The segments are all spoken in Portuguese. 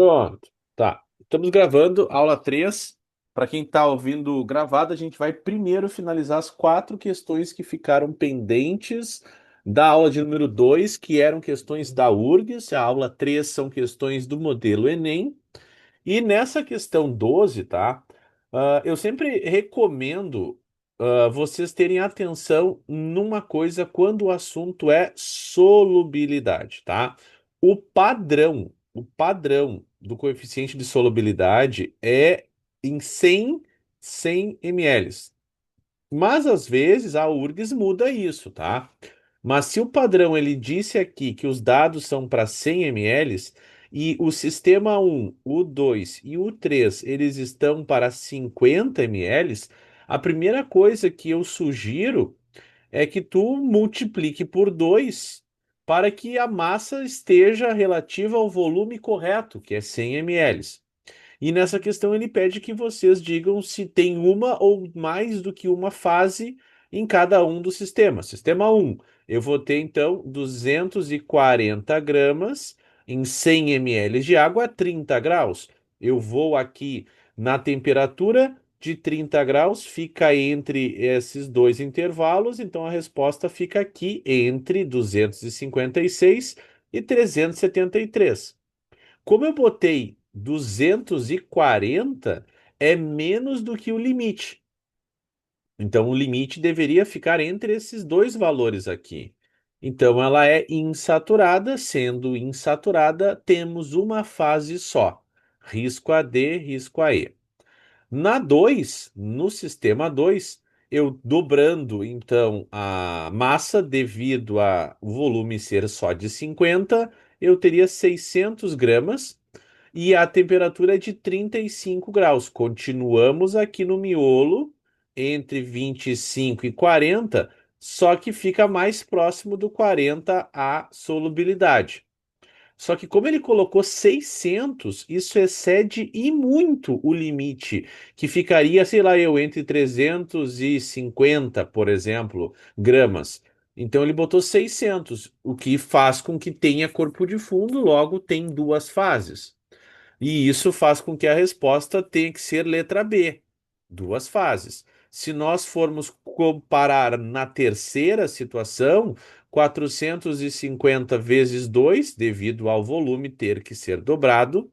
Pronto. Tá. Estamos gravando aula 3. Para quem está ouvindo gravado, a gente vai primeiro finalizar as 4 questões que ficaram pendentes da aula de número 2, que eram questões da URGS. A aula 3 são questões do modelo Enem. E nessa questão 12, tá? Eu sempre recomendo vocês terem atenção numa coisa quando o assunto é solubilidade, tá? O padrão do coeficiente de solubilidade é em 100 ml. Mas às vezes a URGS muda isso, tá? Mas se o padrão ele disse aqui que os dados são para 100 ml e o sistema um, o 2 e o 3 eles estão para 50 ml, a primeira coisa que eu sugiro é que tu multiplique por 2 para que a massa esteja relativa ao volume correto, que é 100 ml. E nessa questão ele pede que vocês digam se tem uma ou mais do que uma fase em cada um dos sistemas. Sistema um, eu vou ter então 240 gramas em 100 ml de água a 30 graus. Eu vou aqui na temperatura de 30 graus, fica entre esses dois intervalos, então a resposta fica aqui entre 256 e 373. Como eu botei 240, é menos do que o limite. Então, o limite deveria ficar entre esses dois valores aqui. Então, ela é insaturada. Sendo insaturada, temos uma fase só. Risco AD, risco AE. Na 2, no sistema 2, eu dobrando então a massa devido ao volume ser só de 50, eu teria 600 gramas e a temperatura é de 35 graus. Continuamos aqui no miolo entre 25 e 40, só que fica mais próximo do 40 a solubilidade. Só que como ele colocou 600, isso excede e muito o limite, que ficaria, sei lá, entre 350, por exemplo, gramas. Então ele botou 600, o que faz com que tenha corpo de fundo, logo tem duas fases. E isso faz com que a resposta tenha que ser letra B, duas fases. Se nós formos comparar na terceira situação, 450 vezes 2, devido ao volume ter que ser dobrado,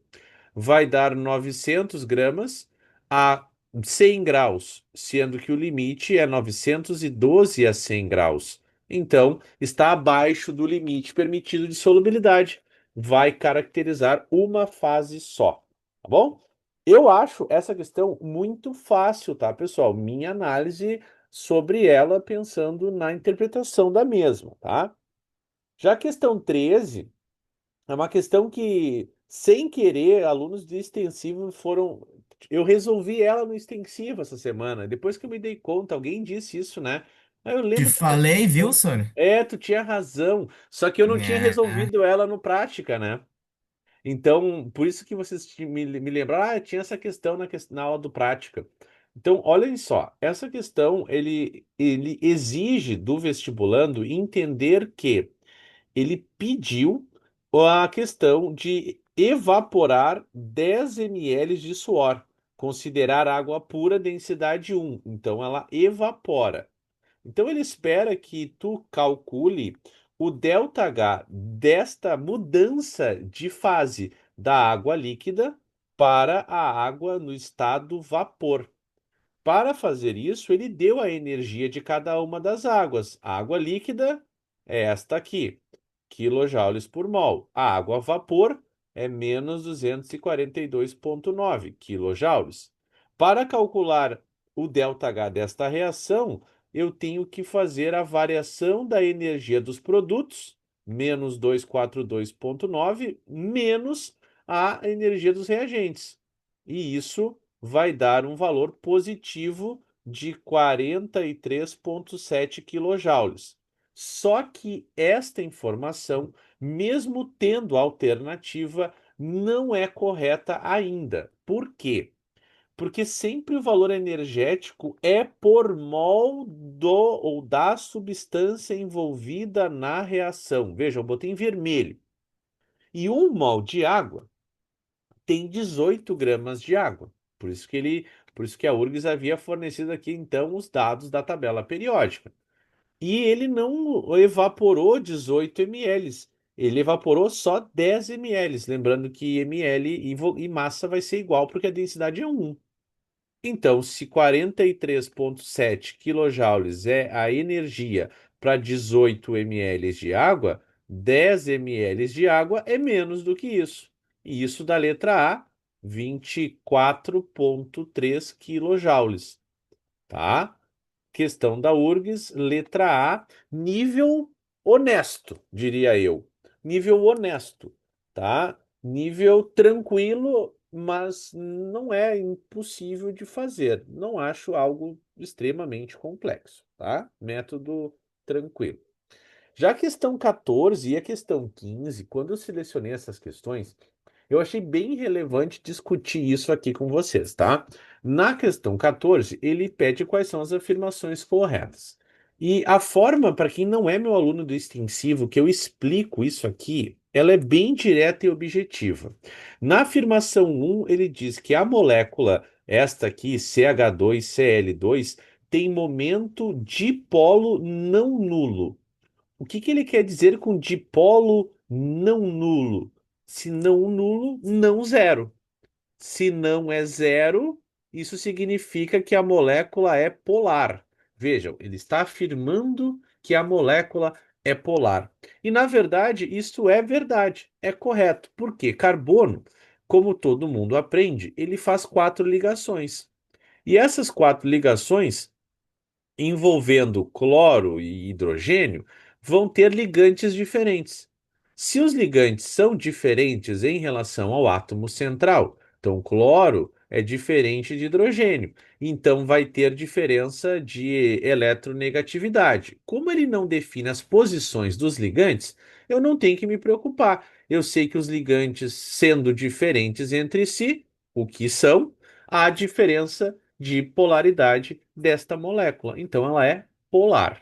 vai dar 900 gramas a 100 graus, sendo que o limite é 912 a 100 graus. Então, está abaixo do limite permitido de solubilidade. Vai caracterizar uma fase só, tá bom? Eu acho essa questão muito fácil, tá, pessoal? Minha análise sobre ela pensando na interpretação da mesma, tá? Já a questão 13 é uma questão que, sem querer, alunos de extensivo foram. Eu resolvi ela no extensivo essa semana. Depois que eu me dei conta, alguém disse isso, né? Aí eu Te lembro dessa falei, viu, questão. senhor? É, tu tinha razão. Só que eu não tinha É, resolvido ela no prática, né? Então, por isso que vocês me lembraram, tinha essa questão na aula do prática. Então, olhem só, essa questão ele exige do vestibulando entender que ele pediu a questão de evaporar 10 ml de suor, considerar água pura densidade 1. Então ela evapora. Então ele espera que tu calcule o ΔH desta mudança de fase da água líquida para a água no estado vapor. Para fazer isso, ele deu a energia de cada uma das águas. A água líquida é esta aqui, quilojoules por mol. A água a vapor é menos 242,9 quilojoules. Para calcular o ΔH desta reação, eu tenho que fazer a variação da energia dos produtos, menos 242,9, menos a energia dos reagentes. E isso vai dar um valor positivo de 43,7 quilojoules. Só que esta informação, mesmo tendo alternativa, não é correta ainda. Por quê? Porque sempre o valor energético é por mol do ou da substância envolvida na reação. Veja, eu botei em vermelho. E um mol de água tem 18 gramas de água. Por isso que a URGS havia fornecido aqui então os dados da tabela periódica. E ele não evaporou 18 ml, ele evaporou só 10 ml, lembrando que ml e massa vai ser igual porque a densidade é 1. Então, se 43,7 quilojoules é a energia para 18 ml de água, 10 ml de água é menos do que isso. E isso da letra A, 24,3 quilojoules, tá? Questão da URGS, letra A, nível honesto, diria eu. Nível honesto, tá? Nível tranquilo, mas não é impossível de fazer. Não acho algo extremamente complexo, tá? Método tranquilo. Já a questão 14 e a questão 15, quando eu selecionei essas questões, eu achei bem relevante discutir isso aqui com vocês, tá? Na questão 14, ele pede quais são as afirmações corretas. E a forma, para quem não é meu aluno do extensivo, que eu explico isso aqui, ela é bem direta e objetiva. Na afirmação 1, ele diz que a molécula, esta aqui, CH2Cl2, tem momento dipolo não nulo. O que que ele quer dizer com dipolo não nulo? Se não nulo, não zero. Se não é zero, isso significa que a molécula é polar. Vejam, ele está afirmando que a molécula é polar. E na verdade, isso é verdade, é correto. Porque carbono, como todo mundo aprende, ele faz quatro ligações. E essas quatro ligações envolvendo cloro e hidrogênio vão ter ligantes diferentes. Se os ligantes são diferentes em relação ao átomo central, então cloro é diferente de hidrogênio, então vai ter diferença de eletronegatividade. Como ele não define as posições dos ligantes, eu não tenho que me preocupar. Eu sei que os ligantes, sendo diferentes entre si, o que são, há diferença de polaridade desta molécula. Então, ela é polar.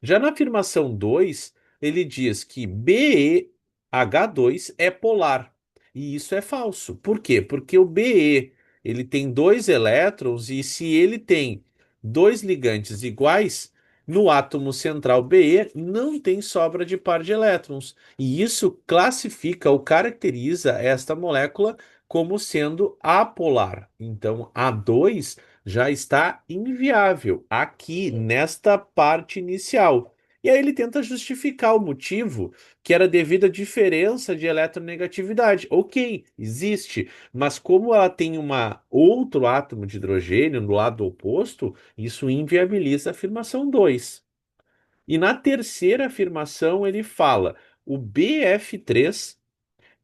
Já na afirmação 2, ele diz que BeH2 é polar. E isso é falso. Por quê? Porque o Be ele tem dois elétrons e se ele tem dois ligantes iguais, no átomo central Be não tem sobra de par de elétrons. E isso classifica ou caracteriza esta molécula como sendo apolar. Então, A2 já está inviável aqui nesta parte inicial. E aí ele tenta justificar o motivo, que era devido à diferença de eletronegatividade. Ok, existe, mas como ela tem uma outro átomo de hidrogênio no lado oposto, isso inviabiliza a afirmação 2. E na terceira afirmação ele fala: o BF3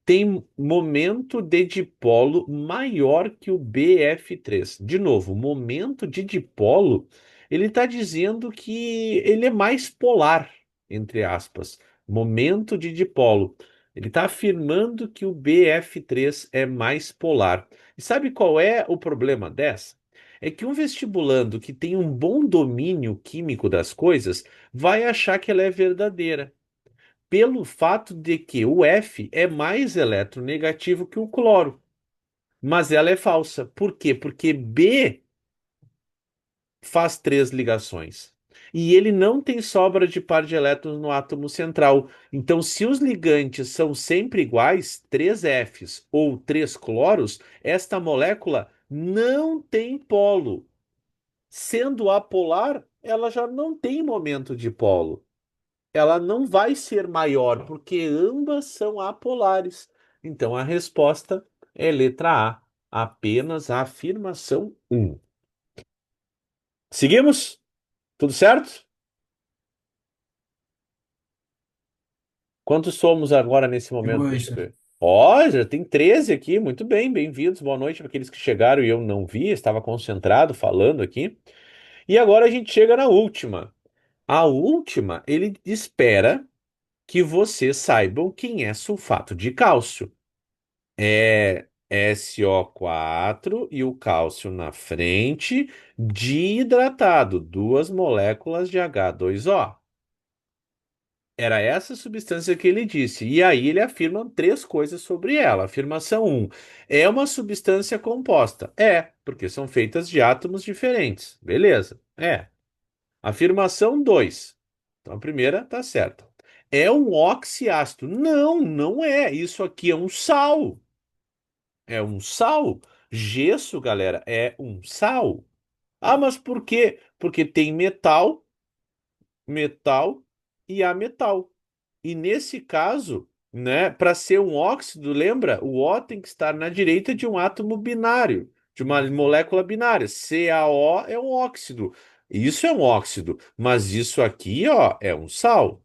tem momento de dipolo maior que o BF3. De novo, momento de dipolo, ele está dizendo que ele é mais polar, entre aspas. Momento de dipolo. Ele está afirmando que o BF3 é mais polar. E sabe qual é o problema dessa? É que um vestibulando que tem um bom domínio químico das coisas vai achar que ela é verdadeira pelo fato de que o F é mais eletronegativo que o cloro. Mas ela é falsa. Por quê? Porque B faz três ligações. E ele não tem sobra de par de elétrons no átomo central. Então, se os ligantes são sempre iguais, três Fs ou três cloros, esta molécula não tem polo. Sendo apolar, ela já não tem momento de polo. Ela não vai ser maior, porque ambas são apolares. Então a resposta é letra A, apenas a afirmação um. Seguimos? Tudo certo? Quantos somos agora nesse momento? Deixa eu Gosto. ver. Ó, já tem 13 aqui. Muito bem, bem-vindos. Boa noite para aqueles que chegaram e eu não vi, estava concentrado falando aqui. E agora a gente chega na última. A última, ele espera que vocês saibam quem é sulfato de cálcio. É SO4 e o cálcio na frente, de hidratado, duas moléculas de H2O. Era essa substância que ele disse. E aí ele afirma três coisas sobre ela. Afirmação um: é uma substância composta. É, porque são feitas de átomos diferentes. Beleza. É. Afirmação 2. Então a primeira tá certa. É um oxiácido. Não, não é. Isso aqui é um sal. É um sal. Gesso, galera, é um sal. Ah, mas por quê? Porque tem metal, metal e ametal. E nesse caso, né, para ser um óxido, lembra? O O tem que estar na direita de um átomo binário, de uma molécula binária. CaO é um óxido. Isso é um óxido, mas isso aqui, ó, é um sal.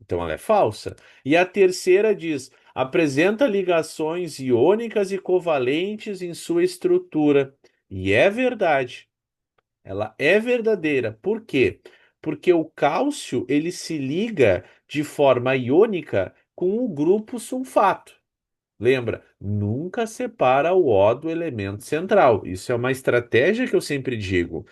Então ela é falsa. E a terceira diz: apresenta ligações iônicas e covalentes em sua estrutura. E é verdade. Ela é verdadeira. Por quê? Porque o cálcio ele se liga de forma iônica com o grupo sulfato. Lembra? Nunca separa o O do elemento central. Isso é uma estratégia que eu sempre digo.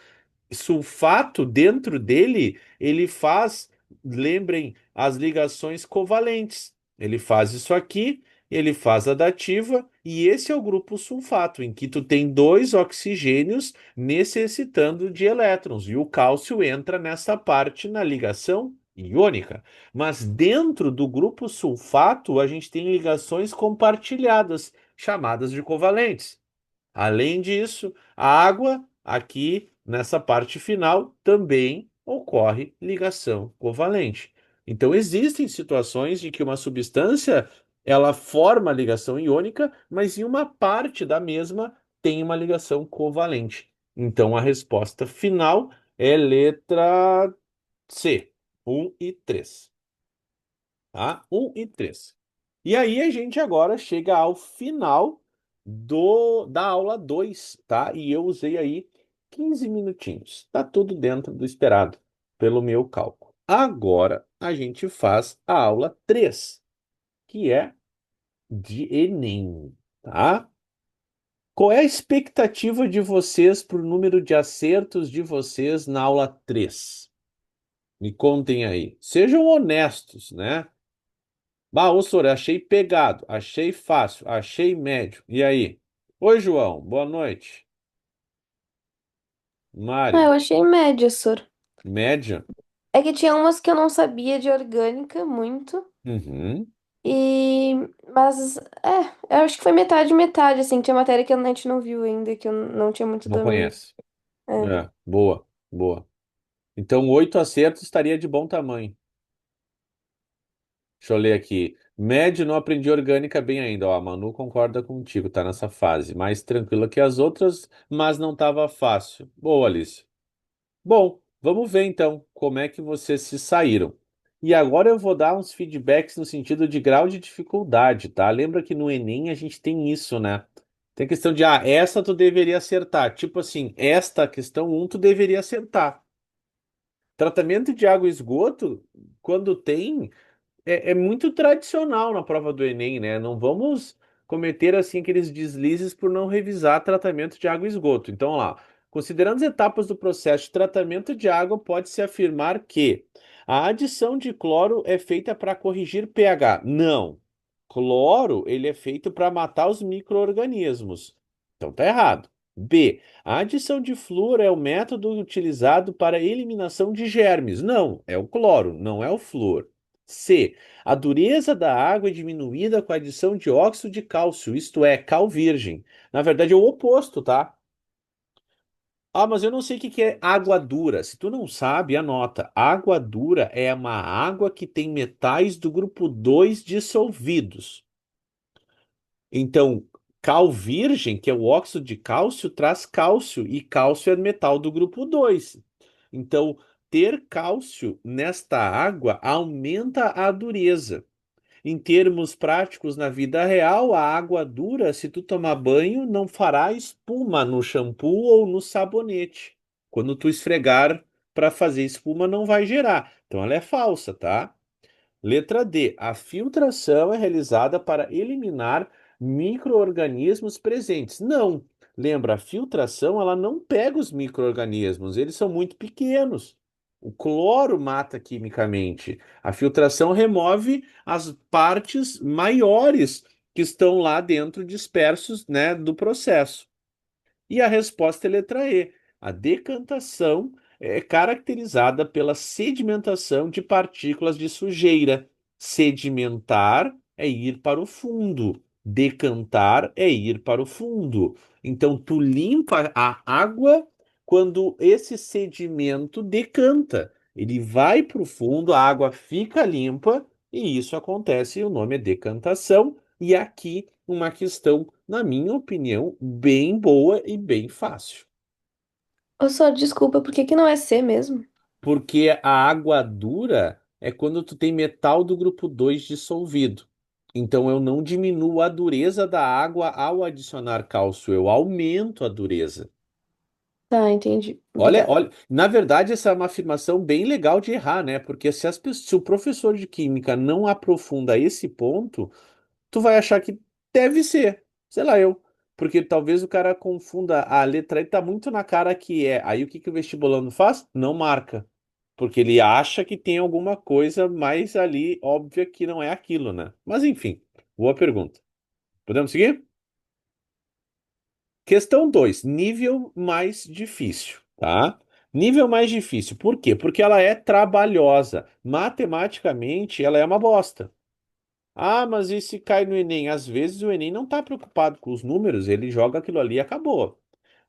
Sulfato dentro dele, ele faz, lembrem, as ligações covalentes. Ele faz isso aqui, ele faz a dativa, e esse é o grupo sulfato, em que tu tem dois oxigênios necessitando de elétrons, e o cálcio entra nessa parte na ligação iônica. Mas dentro do grupo sulfato, a gente tem ligações compartilhadas, chamadas de covalentes. Além disso, a água, aqui nessa parte final, também ocorre ligação covalente. Então, existem situações em que uma substância ela forma ligação iônica, mas em uma parte da mesma tem uma ligação covalente. Então, a resposta final é letra C, um e 3, tá? Um e 3. E aí a gente agora chega ao final da aula 2, tá? E eu usei aí 15 minutinhos. Tá tudo dentro do esperado, pelo meu cálculo. Agora a gente faz a aula 3, que é de Enem, tá? Qual é a expectativa de vocês para o número de acertos de vocês na aula 3? Me contem aí. Sejam honestos, né? Bah, ô, senhor, achei pegado, achei fácil, achei médio. E aí? Oi, João, boa noite. Ah, Mari, eu achei média, Sor. média? É que tinha umas que eu não sabia de orgânica muito. Uhum, E. Mas, eu acho que foi metade, metade, assim. Tinha matéria que a gente não viu ainda, que eu não tinha muito não domínio. conhece. É. É, boa, boa. Então, 8 acertos estaria de bom tamanho. Deixa eu ler aqui. Médio, não aprendi orgânica bem ainda. Ó, a Manu concorda contigo, tá nessa fase. Mais tranquila que as outras, mas não estava fácil. Boa, Alice. Bom, vamos ver então como é que vocês se saíram. E agora eu vou dar uns feedbacks no sentido de grau de dificuldade, tá? Lembra que no Enem a gente tem isso, né? Tem questão de, essa tu deveria acertar. Tipo assim, esta questão um tu deveria acertar. Tratamento de água e esgoto, quando tem. É muito tradicional na prova do Enem, né? Não vamos cometer assim aqueles deslizes por não revisar tratamento de água e esgoto. Então, lá, considerando as etapas do processo de tratamento de água, pode-se afirmar que a adição de cloro é feita para corrigir pH. Não. Cloro, ele é feito para matar os micro-organismos. Então, tá errado. B. A adição de flúor é o método utilizado para eliminação de germes. Não, é o cloro, não é o flúor. C. A dureza da água é diminuída com a adição de óxido de cálcio, isto é, cal virgem. Na verdade, é o oposto, tá? Ah, mas eu não sei o que que é água dura. Se tu não sabe, anota. Água dura é uma água que tem metais do grupo 2 dissolvidos. Então, cal virgem, que é o óxido de cálcio, traz cálcio, e cálcio é metal do grupo 2. Então, ter cálcio nesta água aumenta a dureza. Em termos práticos, na vida real, a água dura, se tu tomar banho, não fará espuma no shampoo ou no sabonete. Quando tu esfregar para fazer espuma, não vai gerar. Então ela é falsa, tá? Letra D. A filtração é realizada para eliminar micro-organismos presentes. Não. Lembra, a filtração ela não pega os micro-organismos, eles são muito pequenos. O cloro mata quimicamente. A filtração remove as partes maiores que estão lá dentro dispersos, né, do processo. E a resposta é letra E. A decantação é caracterizada pela sedimentação de partículas de sujeira. Sedimentar é ir para o fundo. Decantar é ir para o fundo. Então, tu limpa a água quando esse sedimento decanta. Ele vai para o fundo, a água fica limpa e isso acontece, e o nome é decantação. E aqui uma questão, na minha opinião, bem boa e bem fácil. Ô, só desculpa, por que que não é C mesmo? Porque a água dura é quando tu tem metal do grupo 2 dissolvido. Então eu não diminuo a dureza da água ao adicionar cálcio, eu aumento a dureza. Tá, entendi. Olha, Obrigada. olha, na verdade, essa é uma afirmação bem legal de errar, né? Porque se o professor de química não aprofunda esse ponto, tu vai achar que deve ser, sei lá eu, porque talvez o cara confunda a letra E, tá muito na cara que é. Aí o que que o vestibulando faz? Não marca, porque ele acha que tem alguma coisa mais ali óbvia que não é aquilo, né? Mas enfim, boa pergunta. Podemos seguir? Questão 2, nível mais difícil, tá? Nível mais difícil, por quê? Porque ela é trabalhosa. Matematicamente, ela é uma bosta. Ah, mas e se cai no Enem? Às vezes o Enem não está preocupado com os números, ele joga aquilo ali e acabou.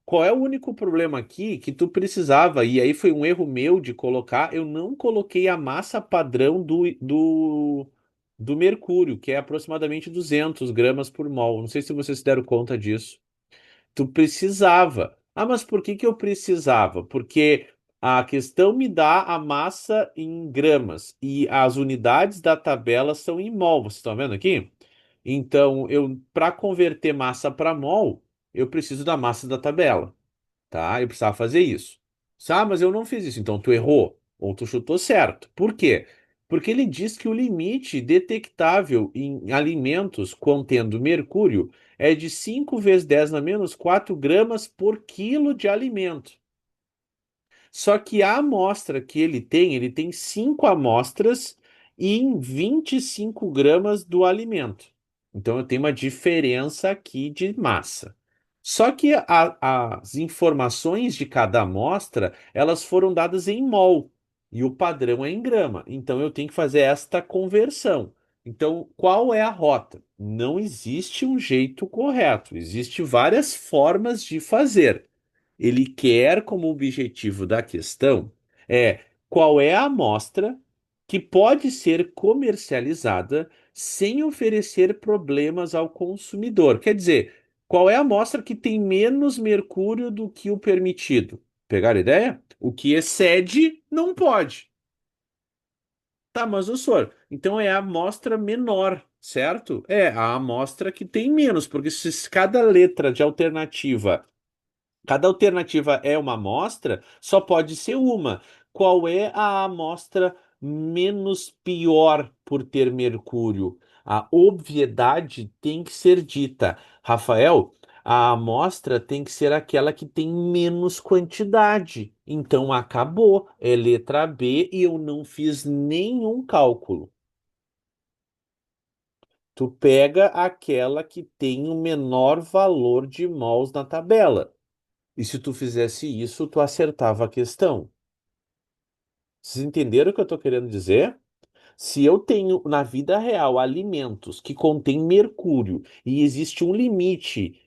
Qual é o único problema aqui que tu precisava, e aí foi um erro meu de colocar, eu não coloquei a massa padrão do mercúrio, que é aproximadamente 200 gramas por mol. Não sei se vocês se deram conta disso. Tu precisava. Ah, mas por que que eu precisava? Porque a questão me dá a massa em gramas e as unidades da tabela são em mol. Vocês estão vendo aqui? Então, eu para converter massa para mol, eu preciso da massa da tabela, tá? Eu precisava fazer isso. Ah, mas eu não fiz isso. Então, tu errou ou tu chutou certo. Por quê? Porque ele diz que o limite detectável em alimentos contendo mercúrio é de 5 vezes 10 na menos 4 gramas por quilo de alimento. Só que a amostra que ele tem 5 amostras em 25 gramas do alimento. Então eu tenho uma diferença aqui de massa. Só que as informações de cada amostra, elas foram dadas em mol e o padrão é em grama. Então eu tenho que fazer esta conversão. Então, qual é a rota? Não existe um jeito correto, existe várias formas de fazer. Ele quer como objetivo da questão qual é a amostra que pode ser comercializada sem oferecer problemas ao consumidor. Quer dizer, qual é a amostra que tem menos mercúrio do que o permitido? Pegar a ideia? O que excede não pode. Tá, mas o senhor, então é a amostra menor, certo? É a amostra que tem menos, porque se cada letra de alternativa Cada alternativa é uma amostra, só pode ser uma. Qual é a amostra menos pior por ter mercúrio? A obviedade tem que ser dita. Rafael, a amostra tem que ser aquela que tem menos quantidade. Então acabou. É letra B e eu não fiz nenhum cálculo. Tu pega aquela que tem o menor valor de mols na tabela. E se tu fizesse isso, tu acertava a questão. Vocês entenderam o que eu estou querendo dizer? Se eu tenho na vida real alimentos que contêm mercúrio e existe um limite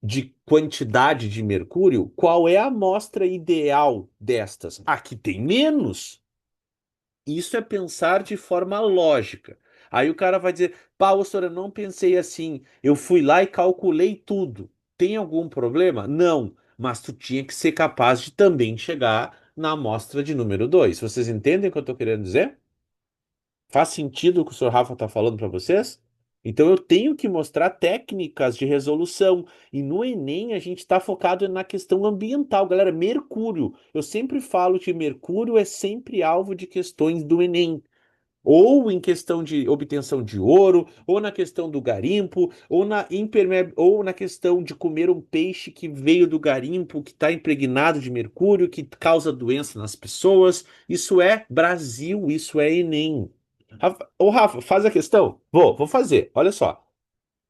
de quantidade de mercúrio, qual é a amostra ideal destas? A que tem menos. Isso é pensar de forma lógica. Aí o cara vai dizer: pá, ô, senhor, eu não pensei assim. Eu fui lá e calculei tudo. Tem algum problema? Não. Mas tu tinha que ser capaz de também chegar na amostra de número 2. Vocês entendem o que eu estou querendo dizer? Faz sentido o que o senhor Rafa está falando para vocês? Então eu tenho que mostrar técnicas de resolução. E no Enem a gente está focado na questão ambiental, galera. Mercúrio. Eu sempre falo que Mercúrio é sempre alvo de questões do Enem. ou em questão de obtenção de ouro, ou na questão do garimpo, ou na questão de comer um peixe que veio do garimpo, que está impregnado de mercúrio, que causa doença nas pessoas. Isso é Brasil, isso é Enem. Ô, Rafa, faz a questão? Vou fazer. Olha só.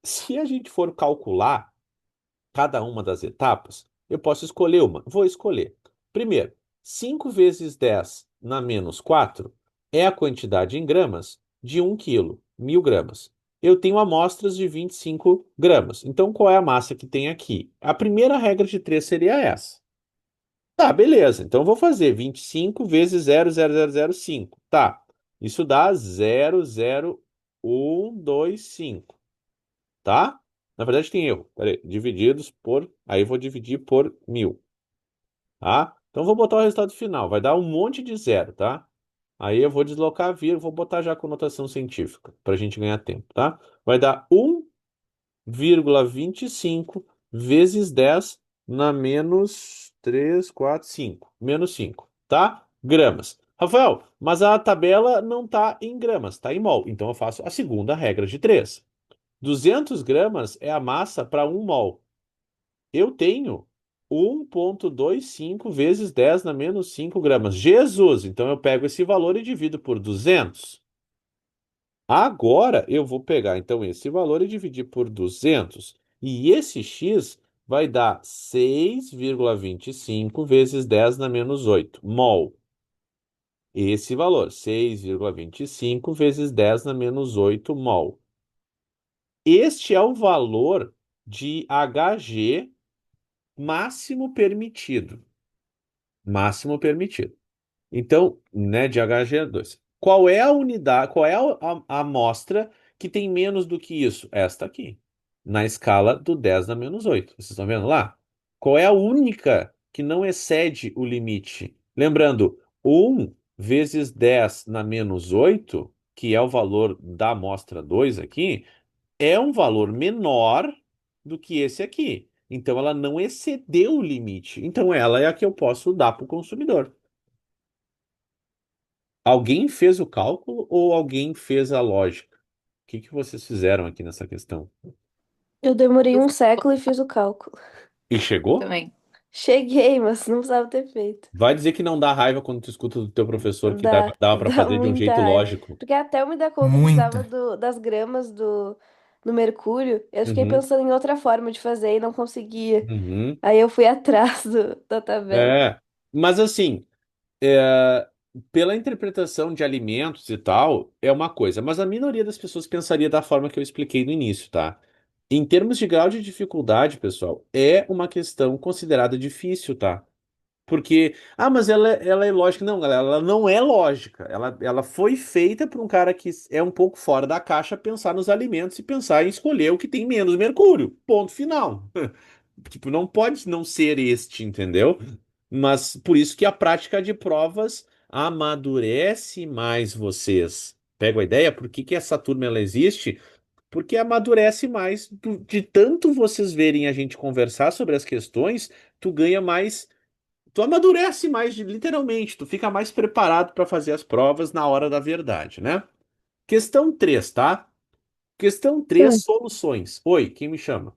Se a gente for calcular cada uma das etapas, eu posso escolher uma. Vou escolher. Primeiro, 5 vezes 10 na menos 4 é a quantidade em gramas de 1 quilo, 1.000 gramas. Eu tenho amostras de 25 gramas. Então, qual é a massa que tem aqui? A primeira regra de 3 seria essa. Tá, beleza. Então, eu vou fazer 25 vezes 0,0005. Tá. Isso dá 0,0125, tá? Na verdade tem erro. Peraí, divididos por. Aí eu vou dividir por 1.000, tá? Então vou botar o resultado final. Vai dar um monte de zero, tá? Aí eu vou deslocar a vírgula, vou botar já com notação científica, para a gente ganhar tempo, tá? Vai dar 1,25 vezes 10 na menos 3, 4, 5. Menos 5, tá? Gramas. Rafael, mas a tabela não tá em gramas, tá em mol. Então eu faço a segunda regra de 3. 200 gramas é a massa para 1 mol. Eu tenho 1,25 vezes 10 na menos 5 gramas. Jesus! Então eu pego esse valor e divido por 200. Agora eu vou pegar então esse valor e dividir por 200. E esse x vai dar 6,25 vezes 10 na menos 8 mol. Esse valor, 6,25 vezes 10 na menos 8 mol. Este é o valor de Hg máximo permitido. Máximo permitido. Então, né, de HG2. Qual é a unidade, qual é a amostra que tem menos do que isso? Esta aqui, na escala do 10 na menos 8. Vocês estão vendo lá? Qual é a única que não excede o limite? Lembrando, 1 vezes 10 na menos 8, que é o valor da amostra 2 aqui, é um valor menor do que esse aqui. Então ela não excedeu o limite. Então ela é a que eu posso dar para o consumidor. Alguém fez o cálculo ou alguém fez a lógica? O que que vocês fizeram aqui nessa questão? Eu demorei um século e fiz o cálculo. E chegou? Também. Cheguei, mas não precisava ter feito. Vai dizer que não dá raiva quando tu escuta do teu professor que Dá, dava para dá fazer de um muita jeito raiva. lógico. Porque até eu me dar conta que precisava Muita. das gramas do mercúrio, eu fiquei Uhum, pensando em outra forma de fazer e não conseguia. uhum. Aí eu fui atrás da tabela. É, mas assim, é, pela interpretação de alimentos e tal, é uma coisa, mas a minoria das pessoas pensaria da forma que eu expliquei no início, tá? Em termos de grau de dificuldade, pessoal, é uma questão considerada difícil, tá? Porque, mas ela é lógica. Não, galera, ela não é lógica. Ela foi feita por um cara que é um pouco fora da caixa pensar nos alimentos e pensar em escolher o que tem menos mercúrio. Ponto final. Tipo, não pode não ser este, entendeu? Mas por isso que a prática de provas amadurece mais vocês. Pega a ideia? Por que que essa turma ela existe? Porque amadurece mais de tanto vocês verem a gente conversar sobre as questões, tu ganha mais, tu amadurece mais, literalmente, tu fica mais preparado para fazer as provas na hora da verdade, né? Questão 3, tá? Questão Ah, 3, soluções. Oi, quem me chama?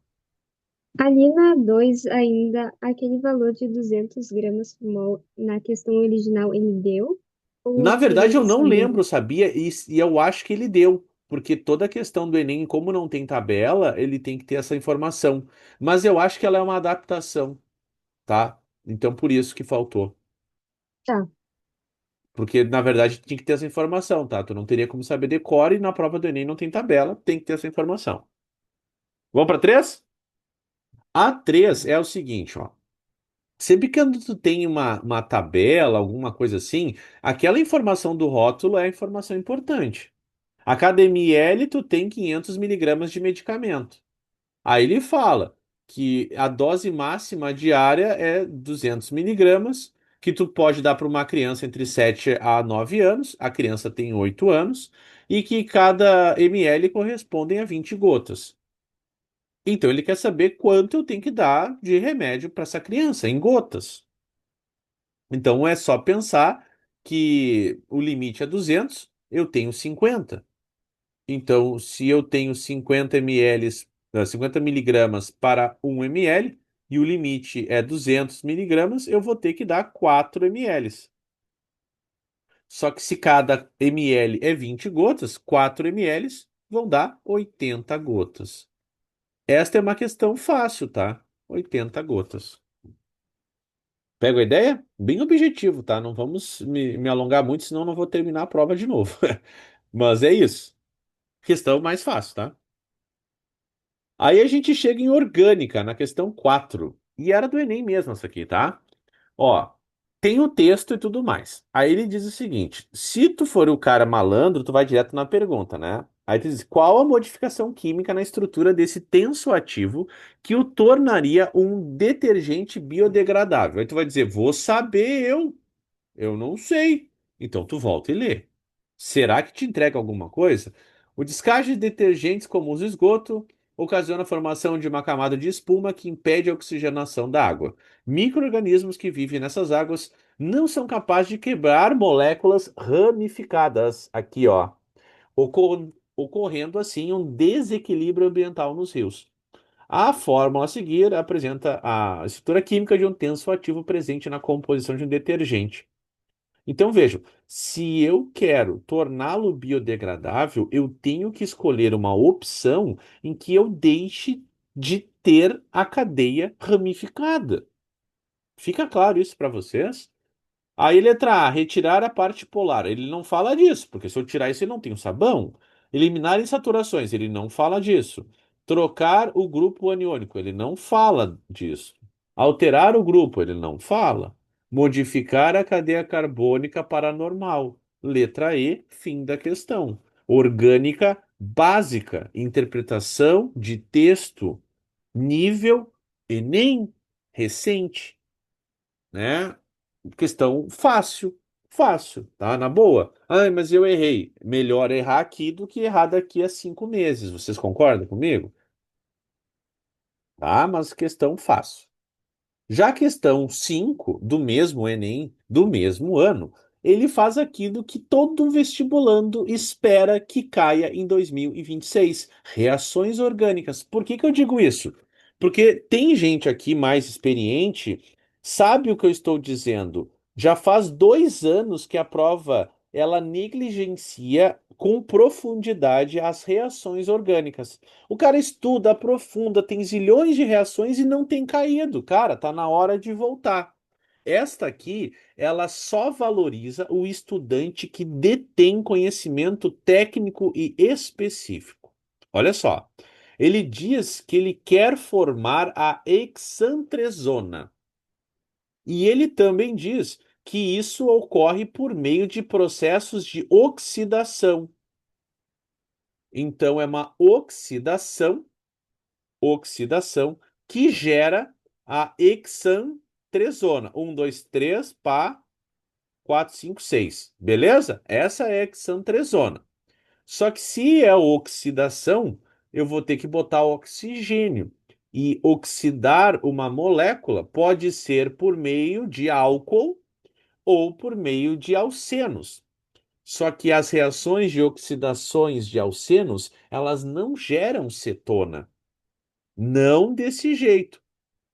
ali na 2 ainda, aquele valor de 200 gramas por mol, na questão original, ele deu? Ou Na aquilo verdade, eu ele não só deu? lembro, sabia? E eu acho que ele deu, porque toda a questão do Enem, como não tem tabela, ele tem que ter essa informação. Mas eu acho que ela é uma adaptação, tá? Então, por isso que faltou. Tá. Porque, na verdade, tinha que ter essa informação, tá? Tu não teria como saber decore e na prova do Enem não tem tabela, tem que ter essa informação. Vamos para 3? A 3 é o seguinte, ó. Sempre que tu tem uma tabela, alguma coisa assim, aquela informação do rótulo é a informação importante. A cada ml tu tem 500 miligramas de medicamento. Aí ele fala que a dose máxima diária é 200 miligramas, que tu pode dar para uma criança entre 7 a 9 anos, a criança tem 8 anos, e que cada ml correspondem a 20 gotas. Então ele quer saber quanto eu tenho que dar de remédio para essa criança, em gotas. Então é só pensar que o limite é 200. eu tenho 50. Então, se eu tenho 50 ml, 50 miligramas para 1 ml e o limite é 200 miligramas, eu vou ter que dar 4 ml. Só que se cada ml é 20 gotas, 4 ml vão dar 80 gotas. Esta é uma questão fácil, tá? 80 gotas. Pega a ideia? Bem objetivo, tá? Não vamos me alongar muito, senão eu não vou terminar a prova de novo. Mas é isso. Questão mais fácil, tá? Aí a gente chega em orgânica, na questão 4. E era do Enem mesmo essa aqui, tá? Ó, tem o texto e tudo mais. Aí ele diz o seguinte: se tu for o cara malandro, tu vai direto na pergunta, né? Aí tu diz: qual a modificação química na estrutura desse tensoativo que o tornaria um detergente biodegradável? Aí tu vai dizer: vou saber eu não sei. Então tu volta e lê. Será que te entrega alguma coisa? O descarte de detergentes como o esgoto ocasiona a formação de uma camada de espuma que impede a oxigenação da água. Micro-organismos que vivem nessas águas não são capazes de quebrar moléculas ramificadas. Aqui, ó, ocorrendo assim um desequilíbrio ambiental nos rios. A fórmula a seguir apresenta a estrutura química de um tensoativo presente na composição de um detergente. Então vejam, se eu quero torná-lo biodegradável, eu tenho que escolher uma opção em que eu deixe de ter a cadeia ramificada. Fica claro isso para vocês? Aí, letra A, retirar a parte polar. Ele não fala disso, porque se eu tirar isso, eu não tenho sabão. Eliminar insaturações. Ele não fala disso. Trocar o grupo aniônico. Ele não fala disso. Alterar o grupo. Ele não fala. Modificar a cadeia carbônica para normal. Letra E, fim da questão. Orgânica básica. Interpretação de texto. Nível Enem recente, né? Questão fácil, fácil, tá? Na boa. Ai, mas eu errei. Melhor errar aqui do que errar daqui a 5 meses. Vocês concordam comigo? Tá, mas questão fácil. Já a questão 5 do mesmo Enem, do mesmo ano, ele faz aquilo que todo vestibulando espera que caia em 2026. Reações orgânicas. Por que que eu digo isso? Porque tem gente aqui mais experiente, sabe o que eu estou dizendo. Já faz 2 anos que a prova ela negligencia com profundidade as reações orgânicas. O cara estuda, aprofunda, tem zilhões de reações e não tem caído. Cara, tá na hora de voltar. Esta aqui, ela só valoriza o estudante que detém conhecimento técnico e específico. Olha só, ele diz que ele quer formar a exantresona. E ele também diz que isso ocorre por meio de processos de oxidação. Então, é uma oxidação que gera a hexantresona. 1, 2, 3, pá, 4, 5, 6. Beleza? Essa é a hexantresona. Só que se é oxidação, eu vou ter que botar oxigênio. E oxidar uma molécula pode ser por meio de álcool ou por meio de alcenos. Só que as reações de oxidações de alcenos, elas não geram cetona. Não desse jeito.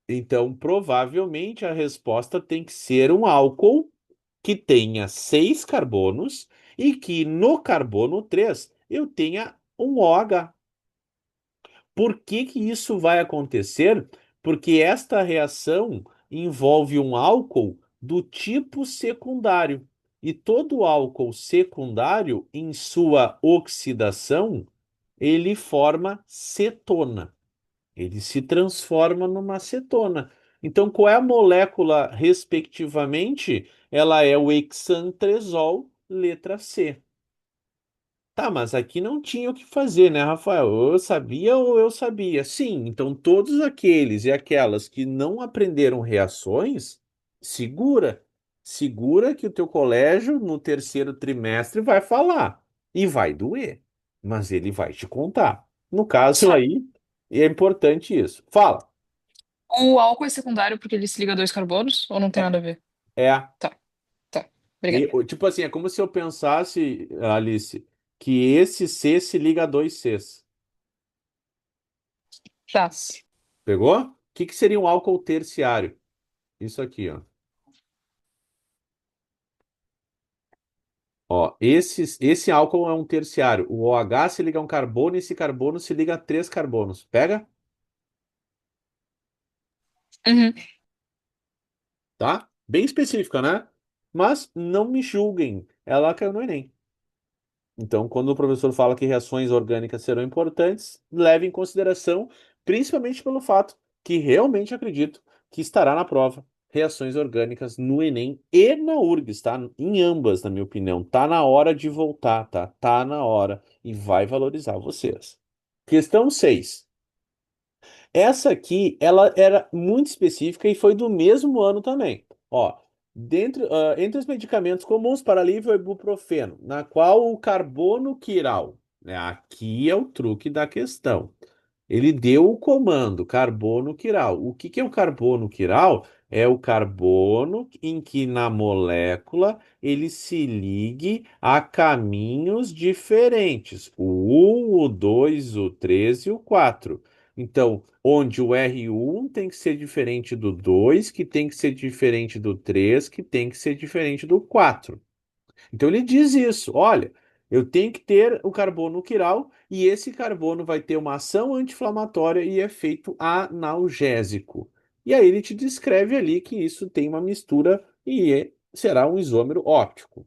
Então, provavelmente a resposta tem que ser um álcool que tenha 6 carbonos e que no carbono 3 eu tenha um OH. Por que que isso vai acontecer? Porque esta reação envolve um álcool do tipo secundário. E todo álcool secundário, em sua oxidação, ele forma cetona. Ele se transforma numa acetona. Então, qual é a molécula, respectivamente? Ela é o hexantresol, letra C. Tá, mas aqui não tinha o que fazer, né, Rafael? Eu sabia ou eu sabia? Sim, então todos aqueles e aquelas que não aprenderam reações, segura. Segura que o teu colégio, no terceiro trimestre, vai falar. E vai doer. Mas ele vai te contar. No caso Sa- aí, é importante isso. Fala. O álcool é secundário porque ele se liga a dois carbonos ou não tem É, nada a ver? é. Tá, tá. Obrigada. Tipo assim, é como se eu pensasse, Alice, que esse C se liga a dois Cs. Tá. Pegou? O que que seria um álcool terciário? Isso aqui, ó. Ó, esse álcool é um terciário. O OH se liga a um carbono e esse carbono se liga a três carbonos. Pega? Uhum. Tá? Bem específica, né? Mas não me julguem. Ela caiu no Enem. Então, quando o professor fala que reações orgânicas serão importantes, leve em consideração, principalmente pelo fato que realmente acredito que estará na prova reações orgânicas no Enem e na URGS, tá? Em ambas, na minha opinião. Tá na hora de voltar, tá? Tá na hora e vai valorizar vocês. Questão 6. Essa aqui, ela era muito específica e foi do mesmo ano também. Ó, entre os medicamentos comuns para alívio é o ibuprofeno, na qual o carbono quiral, né, aqui é o truque da questão. Ele deu o comando carbono quiral. O que que é o carbono quiral? É o carbono em que na molécula ele se ligue a caminhos diferentes. O 1, o 2, o 3 e o 4. Então, onde o R1 tem que ser diferente do 2, que tem que ser diferente do 3, que tem que ser diferente do 4. Então ele diz isso, olha, eu tenho que ter o carbono quiral e esse carbono vai ter uma ação anti-inflamatória e efeito analgésico. E aí ele te descreve ali que isso tem uma mistura e será um isômero óptico.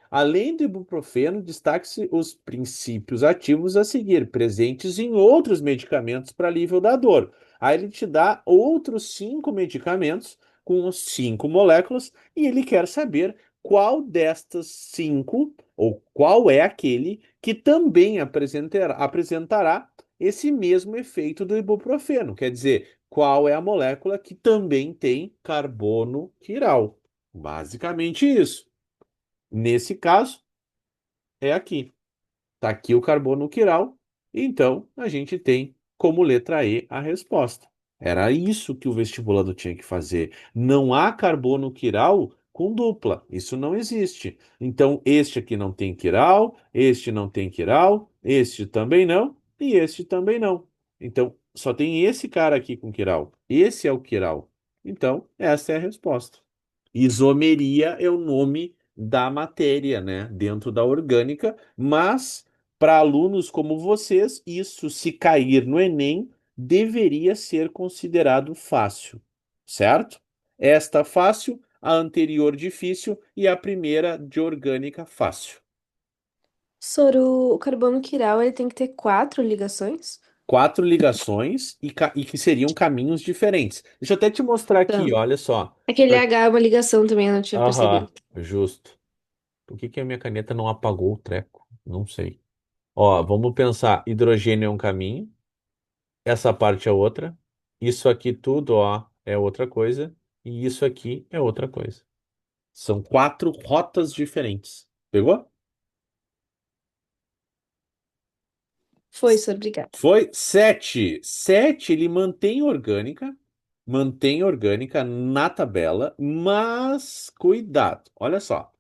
Além do ibuprofeno, destaque-se os princípios ativos a seguir, presentes em outros medicamentos para alívio da dor. Aí ele te dá outros 5 medicamentos com 5 moléculas e ele quer saber qual destas 5, ou qual é aquele que também apresentará esse mesmo efeito do ibuprofeno. Quer dizer, qual é a molécula que também tem carbono quiral. Basicamente isso. Nesse caso, é aqui. Está aqui o carbono quiral, então a gente tem como letra E a resposta. Era isso que o vestibulando tinha que fazer. Não há carbono quiral com dupla, isso não existe. Então este aqui não tem quiral, este não tem quiral, este também não e este também não. Então só tem esse cara aqui com quiral. Esse é o quiral. Então essa é a resposta. Isomeria é o nome da matéria, né, dentro da orgânica, mas para alunos como vocês, isso, se cair no Enem, deveria ser considerado fácil, certo? Esta fácil, a anterior difícil e a primeira de orgânica fácil. Soro, o carbono quiral, ele tem que ter 4 ligações? 4 ligações e que seriam caminhos diferentes. Deixa eu até te mostrar aqui, Tá. olha só. Aquele H é uma ligação também, eu não tinha Aham, percebido. justo. Por que que a minha caneta não apagou o treco? Não sei. Ó, vamos pensar, hidrogênio é um caminho, essa parte é outra, isso aqui tudo, ó, é outra coisa, e isso aqui é outra coisa. São 4 rotas diferentes. Pegou? Foi, Soro, obrigada. Foi 7. 7, ele mantém orgânica na tabela, mas cuidado, olha só.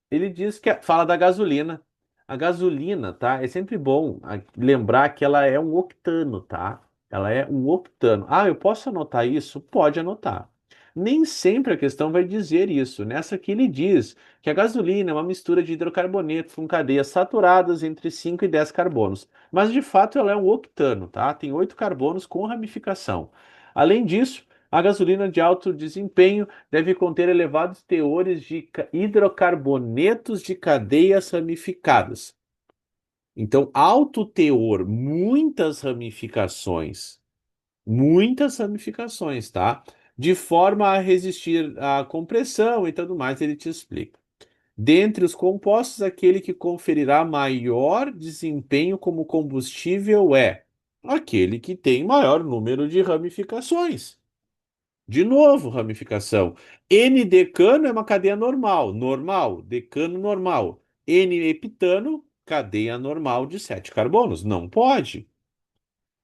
Ele diz que fala da gasolina. A gasolina, tá? É sempre bom lembrar que ela é um octano, tá? Ela é um octano. Ah, eu posso anotar isso? Pode anotar. Nem sempre a questão vai dizer isso. Nessa aqui ele diz que a gasolina é uma mistura de hidrocarbonetos com cadeias saturadas entre 5 e 10 carbonos. Mas de fato ela é um octano, tá? Tem 8 carbonos com ramificação. Além disso, a gasolina de alto desempenho deve conter elevados teores de hidrocarbonetos de cadeias ramificadas. Então, alto teor, muitas ramificações, tá? De forma a resistir à compressão e tudo mais, ele te explica. Dentre os compostos, aquele que conferirá maior desempenho como combustível é aquele que tem maior número de ramificações. De novo, ramificação. N-decano é uma cadeia normal, normal, decano normal. N-heptano, cadeia normal de 7 carbonos. Não pode.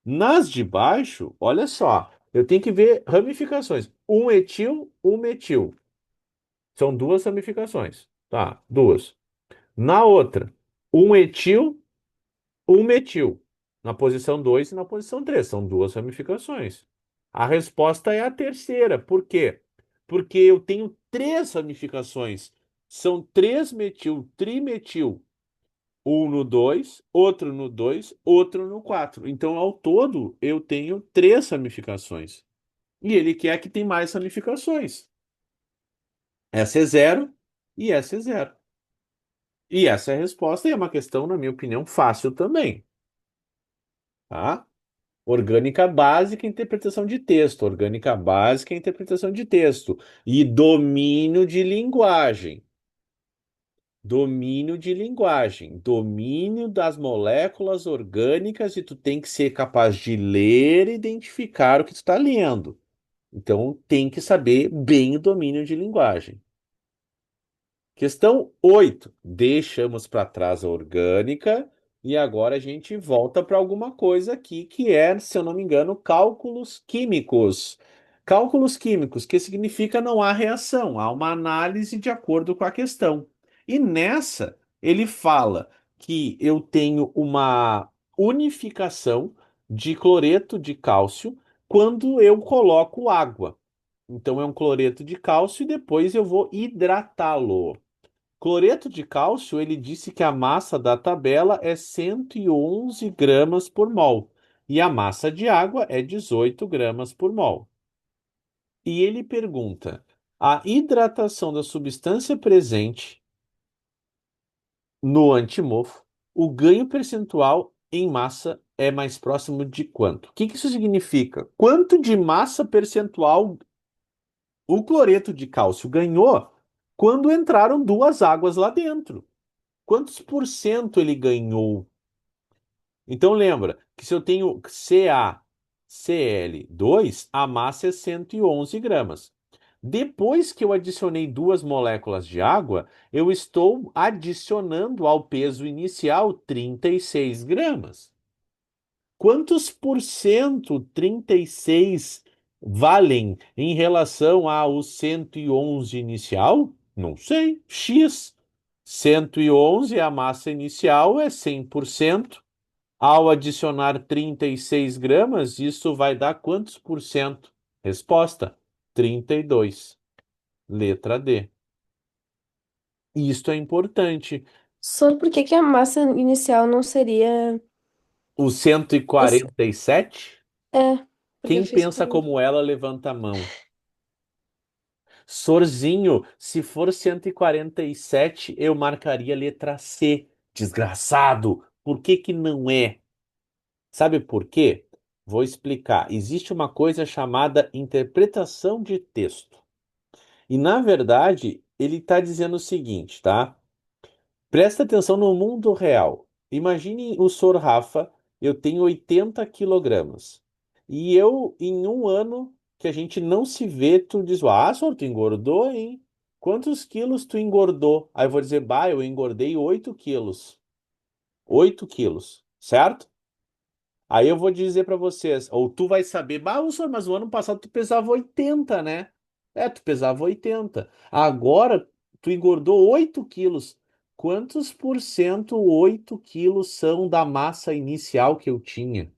Nas de baixo, olha só, eu tenho que ver ramificações. Um etil, um metil. São 2 ramificações. Tá, duas. Na outra, um etil, um metil. Na posição 2 e na posição 3. São duas ramificações. A resposta é a terceira. Por quê? Porque eu tenho três ramificações. São três metil, trimetil. Um no 2, outro no 2, outro no 4. Então, ao todo, eu tenho três ramificações. E ele quer que tem mais ramificações. Essa é zero e essa é zero. E essa é a resposta, e é uma questão, na minha opinião, fácil também. Tá? Orgânica básica, interpretação de texto. Orgânica básica, interpretação de texto. E domínio de linguagem. Domínio de linguagem. Domínio das moléculas orgânicas, e tu tem que ser capaz de ler e identificar o que tu está lendo. Então, tem que saber bem o domínio de linguagem. Questão 8. Deixamos para trás a orgânica e agora a gente volta para alguma coisa aqui que é, se eu não me engano, cálculos químicos. Cálculos químicos, que significa não há reação, há uma análise de acordo com a questão. E nessa, ele fala que eu tenho uma unificação de cloreto de cálcio quando eu coloco água. Então é um cloreto de cálcio e depois eu vou hidratá-lo. Cloreto de cálcio, ele disse que a massa da tabela é 111 gramas por mol e a massa de água é 18 gramas por mol. E ele pergunta: a hidratação da substância presente no antimofo, o ganho percentual em massa é mais próximo de quanto? O que que isso significa? Quanto de massa percentual o cloreto de cálcio ganhou quando entraram duas águas lá dentro? Quantos por cento ele ganhou? Então lembra que se eu tenho CaCl2, a massa é 111 gramas. Depois que eu adicionei duas moléculas de água, eu estou adicionando ao peso inicial 36 gramas. Quantos por cento 36 valem em relação ao 111 inicial? Não sei. X. 111, a massa inicial é 100%. Ao adicionar 36 gramas, isso vai dar quantos por cento? Resposta: 32. Letra D. Isto é importante. Só por que que a massa inicial não seria. O cento e esse- quarenta e sete. É, porque eu Quem fiz pensa com. como ela, levanta a mão. Sorzinho, se for 147, eu marcaria letra C. Desgraçado. Por que que não é? Sabe por quê? Vou explicar. Existe uma coisa chamada interpretação de texto. E, na verdade, ele está dizendo o seguinte, tá? Presta atenção no mundo real. Imagine o Sr. Rafa, eu tenho 80 quilogramas. E eu, em um ano que a gente não se vê, tu diz, ah, senhor, tu engordou, hein? Quantos quilos tu engordou? Aí eu vou dizer, bah, eu engordei 8 quilos. 8 quilos, certo? Aí eu vou dizer para vocês, ou tu vai saber, bah, senhor, mas o ano passado tu pesava 80, né? É, tu pesava 80. Agora tu engordou 8 quilos. Quantos por cento 8 quilos são da massa inicial que eu tinha?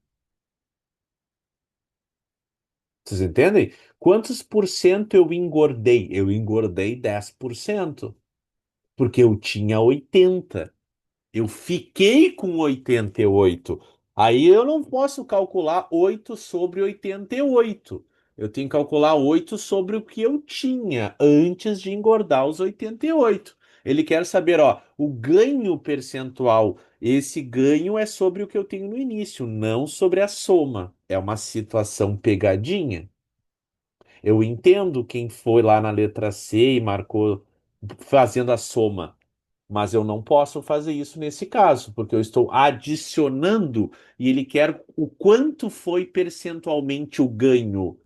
Vocês entendem? Quantos por cento eu engordei? Eu engordei 10%, porque eu tinha 80. Eu fiquei com 88. Aí eu não posso calcular 8 sobre 88. Eu tenho que calcular 8 sobre o que eu tinha antes de engordar os 88. Ele quer saber, ó, o ganho percentual. Esse ganho é sobre o que eu tenho no início, não sobre a soma. É uma situação pegadinha. Eu entendo quem foi lá na letra C e marcou fazendo a soma. Mas eu não posso fazer isso nesse caso, porque eu estou adicionando e ele quer o quanto foi percentualmente o ganho.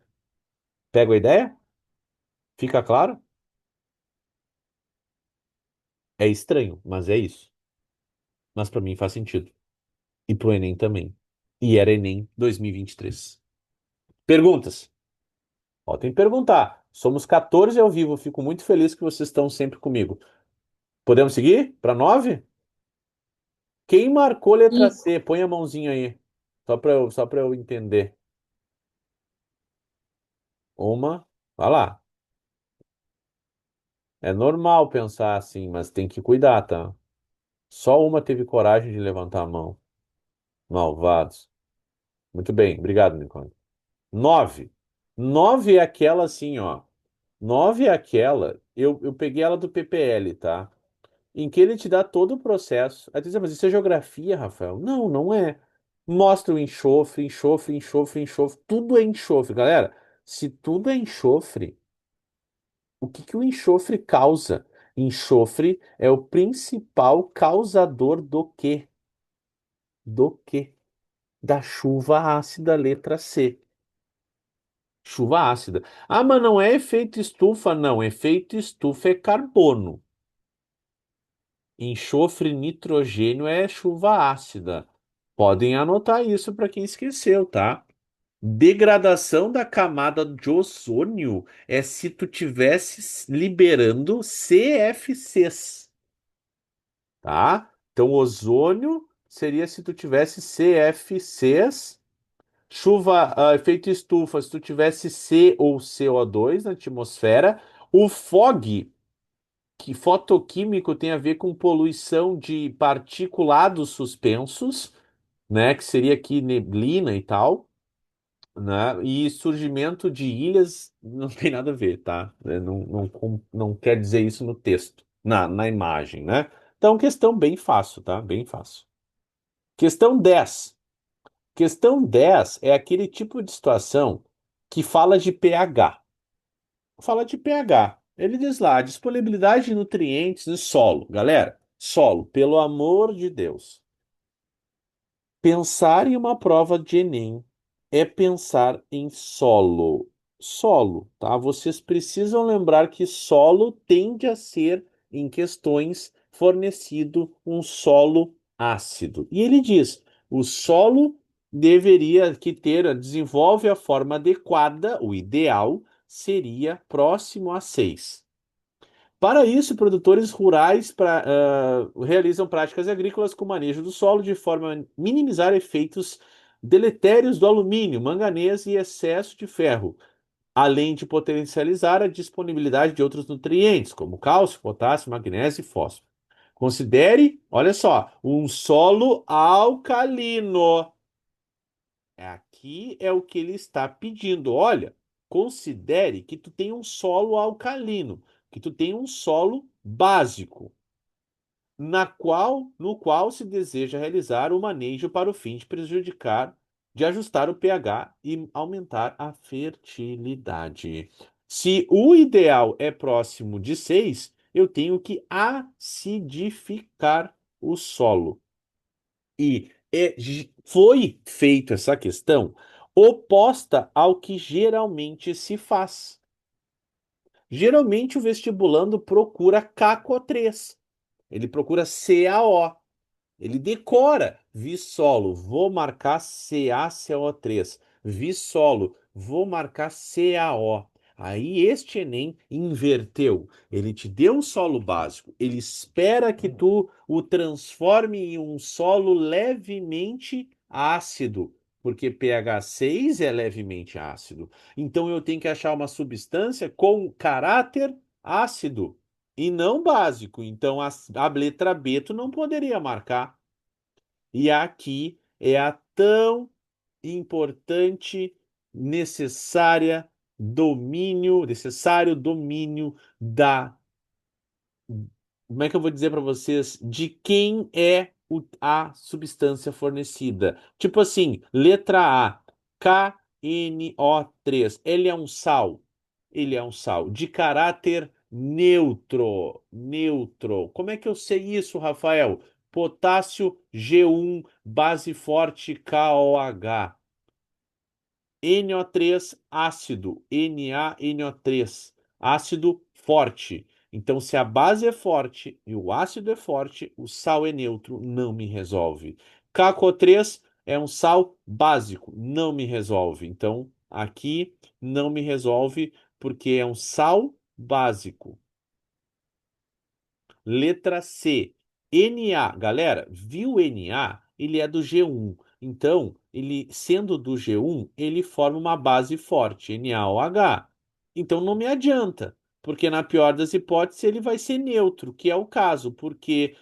Pega a ideia? Fica claro? É estranho, mas é isso. Mas para mim faz sentido. E pro Enem também. E era Enem 2023. Perguntas? Podem perguntar. Somos 14 ao vivo. Fico muito feliz que vocês estão sempre comigo. Podemos seguir para 9? Quem marcou letra E C? Põe a mãozinha aí. Só para eu entender. Uma. Vai lá. É normal pensar assim, mas tem que cuidar, tá? Só uma teve coragem de levantar a mão. Malvados. Muito bem, obrigado, Nicole. 9. 9 é aquela assim, ó. 9 é aquela. Eu peguei ela do PPL, tá? Em que ele te dá todo o processo. Aí tu diz, "Ah, mas isso é geografia, Rafael?" Não, não é. Mostra o enxofre, enxofre, enxofre, enxofre. Tudo é enxofre. Galera, se tudo é enxofre, o que que o enxofre causa? Enxofre é o principal causador do quê? Do quê? Da chuva ácida, letra C. Chuva ácida. Ah, mas não é efeito estufa, não. Efeito estufa é carbono. Enxofre nitrogênio é chuva ácida. Podem anotar isso para quem esqueceu, tá? Degradação da camada de ozônio é se tu tivesse liberando CFCs, tá? Então, ozônio seria se tu tivesse CFCs. Chuva, efeito estufa, se tu tivesse C ou CO2 na atmosfera. O fog, que fotoquímico tem a ver com poluição de particulados suspensos, né? Que seria aqui neblina e tal, né? E surgimento de ilhas não tem nada a ver, tá? Não quer dizer isso no texto, na imagem, né? Então, questão bem fácil, tá? Bem fácil. Questão 10. Questão 10 é aquele tipo de situação que fala de pH. Fala de pH. Ele diz lá, a disponibilidade de nutrientes no solo. Galera, solo, pelo amor de Deus. Pensar em uma prova de Enem é pensar em solo. Solo, tá? Vocês precisam lembrar que solo tende a ser, em questões, fornecido um solo ácido. E ele diz: o solo deveria que ter, desenvolve a forma adequada, o ideal seria próximo a 6. Para isso, produtores rurais realizam práticas agrícolas com manejo do solo de forma a minimizar efeitos deletérios do alumínio, manganês e excesso de ferro, além de potencializar a disponibilidade de outros nutrientes, como cálcio, potássio, magnésio e fósforo. Considere, olha só, um solo alcalino. Aqui é o que ele está pedindo. Olha, considere que tu tem um solo alcalino, que tu tem um solo básico, no qual se deseja realizar o manejo para o fim de prejudicar, de ajustar o pH e aumentar a fertilidade. Se o ideal é próximo de 6, eu tenho que acidificar o solo. E foi feita essa questão oposta ao que geralmente se faz. Geralmente o vestibulando procura CaCO3, ele procura CaO, ele decora, vi solo, vou marcar CaCO3. Vi solo, vou marcar CaO. Aí este Enem inverteu. Ele te deu um solo básico. Ele espera que tu o transforme em um solo levemente ácido, porque pH 6 é levemente ácido. Então eu tenho que achar uma substância com caráter ácido e não básico. Então a letra B tu não poderia marcar. E aqui é a tão importante, necessário domínio da, como é que eu vou dizer para vocês, de quem é a substância fornecida. Tipo assim, letra A, KNO3. Ele é um sal. Ele é um sal de caráter neutro. Neutro. Como é que eu sei isso, Rafael? Potássio G1, base forte KOH. NO3 ácido, NaNO3, ácido forte. Então, se a base é forte e o ácido é forte, o sal é neutro, não me resolve. CaCO3 é um sal básico, não me resolve. Então, aqui não me resolve porque é um sal básico. Letra C, Na. Galera, viu Na? Ele é do G1. Então, ele sendo do G1, ele forma uma base forte, NaOH. Então não me adianta, porque na pior das hipóteses ele vai ser neutro, que é o caso, porque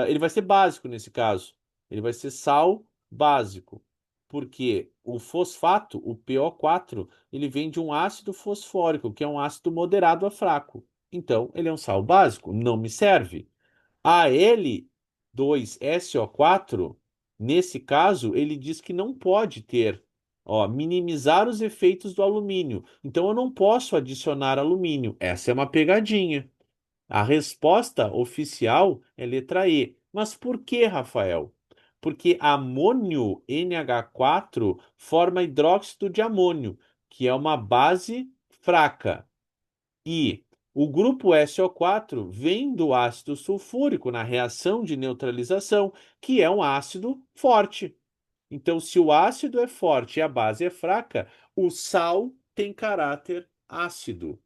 ele vai ser básico nesse caso. Ele vai ser sal básico, porque o fosfato, o PO4, ele vem de um ácido fosfórico, que é um ácido moderado a fraco. Então, ele é um sal básico, não me serve. Al2SO4, nesse caso, ele diz que não pode ter, ó, minimizar os efeitos do alumínio. Então, eu não posso adicionar alumínio. Essa é uma pegadinha. A resposta oficial é letra E. Mas por que, Rafael? Porque amônio NH4 forma hidróxido de amônio, que é uma base fraca. E o grupo SO4 vem do ácido sulfúrico na reação de neutralização, que é um ácido forte. Então, se o ácido é forte e a base é fraca, o sal tem caráter ácido.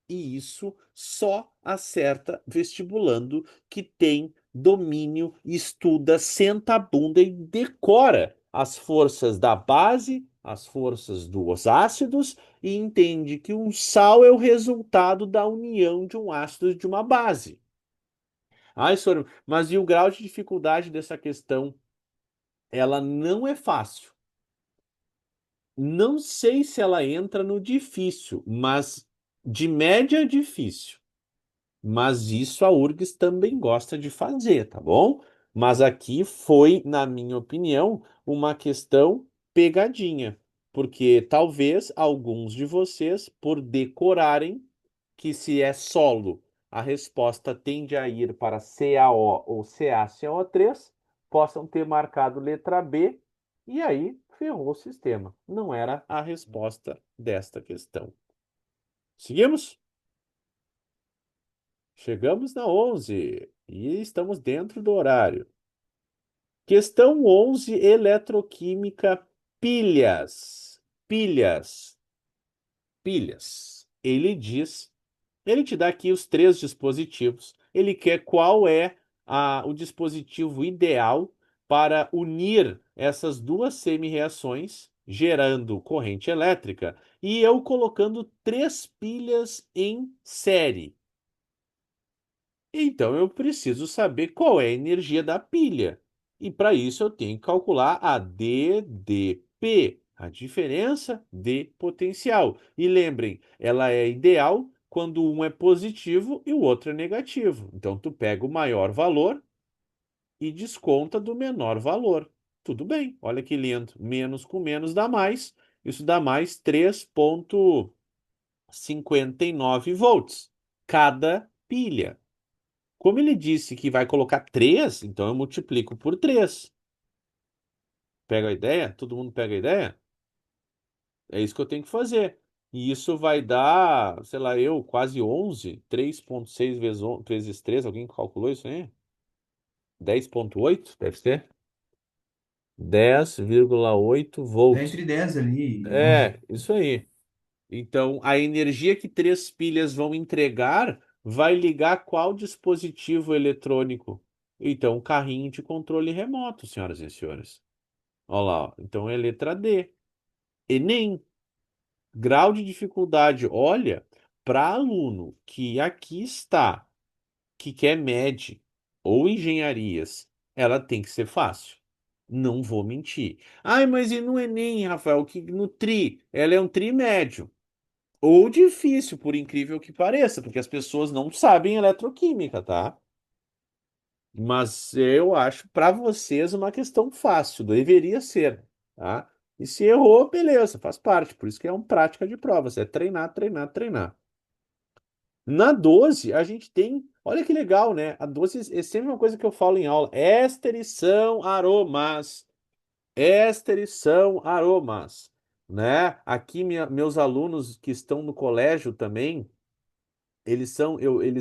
E isso só acerta vestibulando que tem domínio, estuda, senta a bunda e decora as forças da base, as forças dos ácidos e entende que um sal é o resultado da união de um ácido e de uma base. Ai, senhor, mas e o grau de dificuldade dessa questão? Ela não é fácil. Não sei se ela entra no difícil, mas de média é difícil. Mas isso a URGS também gosta de fazer, tá bom? Mas aqui foi, na minha opinião, uma questão pegadinha, porque talvez alguns de vocês, por decorarem que se é solo, a resposta tende a ir para CaO ou CaCO3, possam ter marcado letra B e aí ferrou o sistema. Não era a resposta desta questão. Seguimos? Chegamos na 11 e estamos dentro do horário. Questão 11, eletroquímica, pilhas. Pilhas. Pilhas. Ele te dá aqui os três dispositivos. Ele quer qual é o dispositivo ideal para unir essas duas semi-reações, gerando corrente elétrica, e eu colocando três pilhas em série. Então eu preciso saber qual é a energia da pilha. E para isso eu tenho que calcular a DDP, a diferença de potencial. E lembrem, ela é ideal quando um é positivo e o outro é negativo. Então tu pega o maior valor e desconta do menor valor. Tudo bem, olha que lindo. Menos com menos dá mais. Isso dá mais 3,59 volts cada pilha. Como ele disse que vai colocar 3, então eu multiplico por 3. Pega a ideia? Todo mundo pega a ideia? É isso que eu tenho que fazer. E isso vai dar, sei lá, quase 11. 3,6 vezes 3. Alguém calculou isso aí? 10,8 deve ser? 10,8 Tá volts. entre 10 ali e 11. É, isso aí. Então, a energia que três pilhas vão entregar vai ligar qual dispositivo eletrônico? Então, carrinho de controle remoto, senhoras e senhores. Olha lá, ó. Então é letra D. Enem, grau de dificuldade. Olha, para aluno que aqui está, que quer MED ou engenharias, ela tem que ser fácil. Não vou mentir. Ai, mas e no Enem, Rafael, que no TRI? Ela é um TRI médio. Ou difícil, por incrível que pareça, porque as pessoas não sabem eletroquímica, tá? Mas eu acho para vocês uma questão fácil, deveria ser, tá? E se errou, beleza, faz parte. Por isso que é uma prática de provas, é treinar, treinar, treinar. Na 12, a gente tem, olha que legal, né? A 12 é sempre uma coisa que eu falo em aula. Ésteres são aromas. Ésteres são aromas, né? Aqui meus alunos que estão no colégio também, eles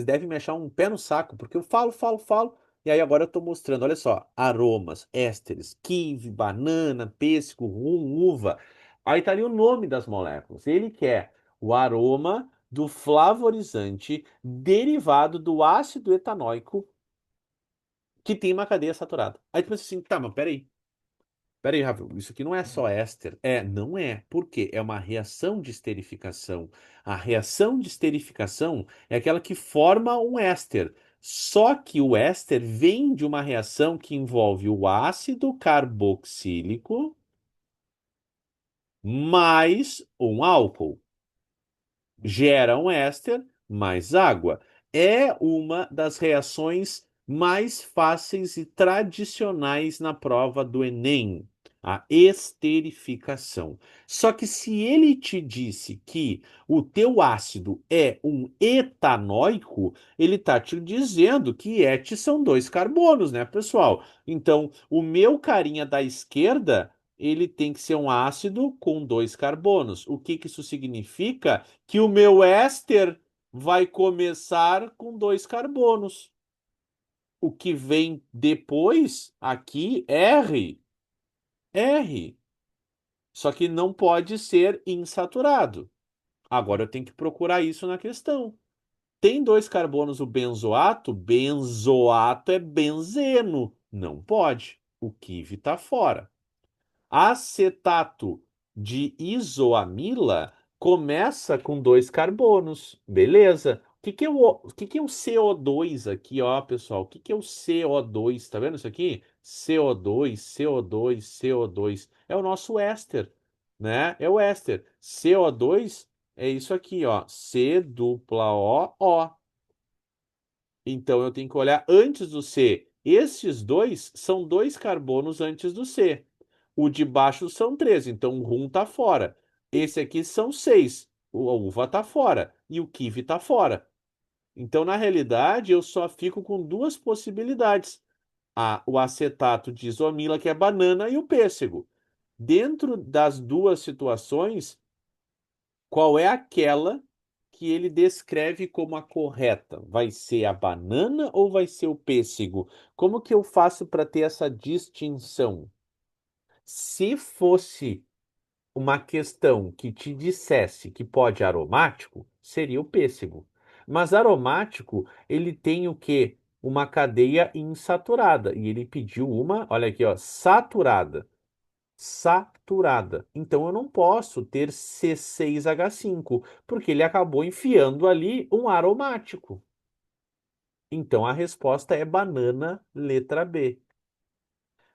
devem me achar um pé no saco, porque eu falo, falo, falo, e aí agora eu tô mostrando, olha só, aromas, ésteres, kiwi, banana, pêssego, rum, uva. Aí tá ali o nome das moléculas. Ele quer o aroma do flavorizante derivado do ácido etanóico que tem uma cadeia saturada. Aí tu pensa assim, tá, mas peraí. Peraí, Rafael, isso aqui não é só éster. É, não é. Por quê? É uma reação de esterificação. A reação de esterificação é aquela que forma um éster. Só que o éster vem de uma reação que envolve o ácido carboxílico mais um álcool. Gera um éster mais água. É uma das reações mais fáceis e tradicionais na prova do Enem, a esterificação. Só que se ele te disse que o teu ácido é um etanóico, ele está te dizendo que et são dois carbonos, né, pessoal? Então, o meu carinha da esquerda, ele tem que ser um ácido com dois carbonos. O que que isso significa? Que o meu éster vai começar com dois carbonos. O que vem depois, aqui, R. R. Só que não pode ser insaturado. Agora eu tenho que procurar isso na questão. Tem dois carbonos o benzoato? Benzoato é benzeno. Não pode. O Kiv está fora. Acetato de isoamila começa com dois carbonos, beleza? O que que é o CO2 aqui, ó, pessoal? O que que é o CO2? Tá vendo isso aqui? CO2, CO2, CO2. É o nosso éster, né? É o éster. CO2 é isso aqui, ó. C dupla O, O. Então eu tenho que olhar antes do C. Esses dois são dois carbonos antes do C. O de baixo são três, então o rum está fora. Esse aqui são seis. A uva está fora e o kiwi está fora. Então, na realidade, eu só fico com duas possibilidades: o acetato de isomila, que é banana, e o pêssego. Dentro das duas situações, qual é aquela que ele descreve como a correta? Vai ser a banana ou vai ser o pêssego? Como que eu faço para ter essa distinção? Se fosse uma questão que te dissesse que pode aromático, seria o pêssego. Mas aromático, ele tem o quê? Uma cadeia insaturada. E ele pediu uma, olha aqui, ó, saturada. Saturada. Então eu não posso ter C6H5, porque ele acabou enfiando ali um aromático. Então a resposta é banana, letra B.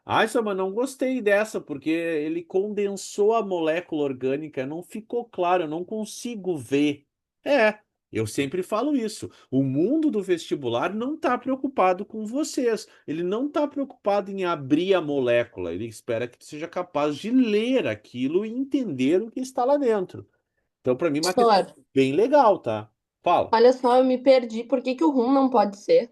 Ai, só, mas não gostei dessa, porque ele condensou a molécula orgânica, não ficou claro, eu não consigo ver. É, eu sempre falo isso. O mundo do vestibular não está preocupado com vocês. Ele não está preocupado em abrir a molécula. Ele espera que tu seja capaz de ler aquilo e entender o que está lá dentro. Então, para mim, é uma questão Professor, bem legal, tá? Fala. olha só, eu me perdi. Por que que o rum não pode ser?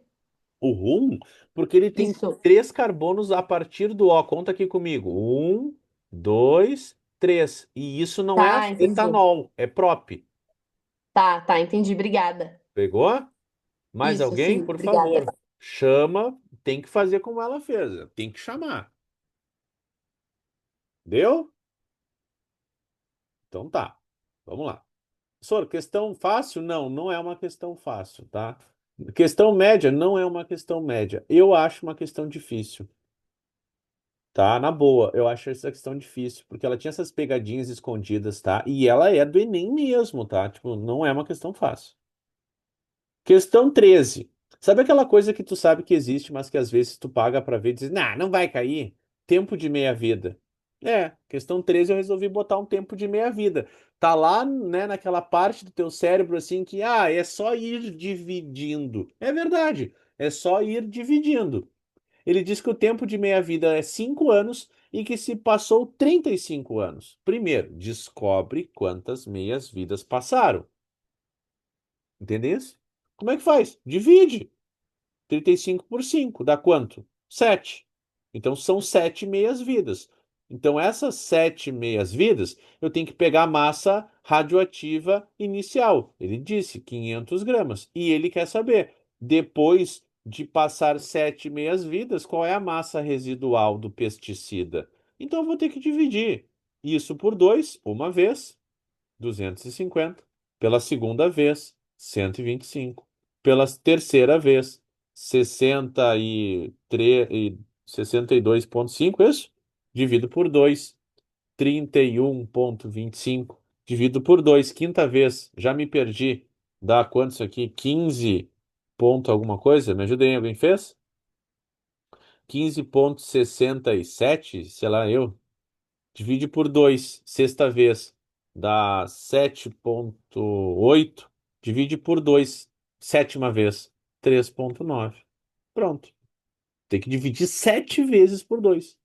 O rum, porque ele tem Isso. três carbonos a partir do O. Conta aqui comigo. Um, dois, três. E isso não é Tá, entendi. etanol, é prop. Tá, tá, entendi. Obrigada. Pegou? Mais Isso, alguém? sim, Por obrigada. favor. Chama, tem que fazer como ela fez. Tem que chamar. Deu? Então tá. Vamos lá. Professor, questão fácil? Não, não é uma questão fácil, tá? Questão média? Não é uma questão média. Eu acho uma questão difícil. Tá, na boa, eu acho essa questão difícil, porque ela tinha essas pegadinhas escondidas, tá? E ela é do Enem mesmo, tá? Tipo, não é uma questão fácil. Questão 13. Sabe aquela coisa que tu sabe que existe, mas que às vezes tu paga pra ver e diz, nah, não vai cair? Tempo de meia-vida. É, questão 13 eu resolvi botar um tempo de meia-vida. Tá lá, né, naquela parte do teu cérebro assim que, é só ir dividindo. É verdade, é só ir dividindo. Ele diz que o tempo de meia-vida é 5 anos e que se passou 35 anos. Primeiro, descobre quantas meias-vidas passaram. Entendeu isso? Como é que faz? Divide. 35 por 5 dá quanto? 7. Então são 7 meias-vidas. Então essas 7 meias-vidas, eu tenho que pegar a massa radioativa inicial. Ele disse 500 gramas. E ele quer saber, depois de passar 7 meias-vidas, qual é a massa residual do pesticida? Então eu vou ter que dividir isso por 2, uma vez, 250. Pela segunda vez, 125. Pela terceira vez, 63 e 62,5, isso? Divido por 2, 31,25. Divido por 2, quinta vez, já me perdi. Dá quanto isso aqui? 15 ponto alguma coisa? Me ajuda aí, alguém fez? 15,67, sei lá, eu. Divide por 2, sexta vez, dá 7,8. Divide por 2, sétima vez, 3,9. Pronto. Tem que dividir 7 vezes por 2,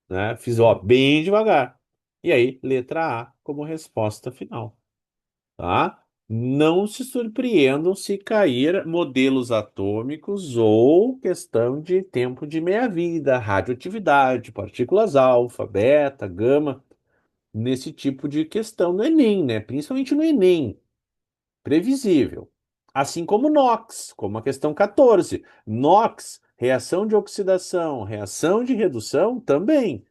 né? Fiz, ó, bem devagar. E aí, letra A como resposta final, tá? Não se surpreendam se cair modelos atômicos ou questão de tempo de meia-vida, radioatividade, partículas alfa, beta, gama, nesse tipo de questão no Enem, né? Principalmente no Enem, previsível. Assim como NOx, como a questão 14. NOx, reação de oxidação, reação de redução também.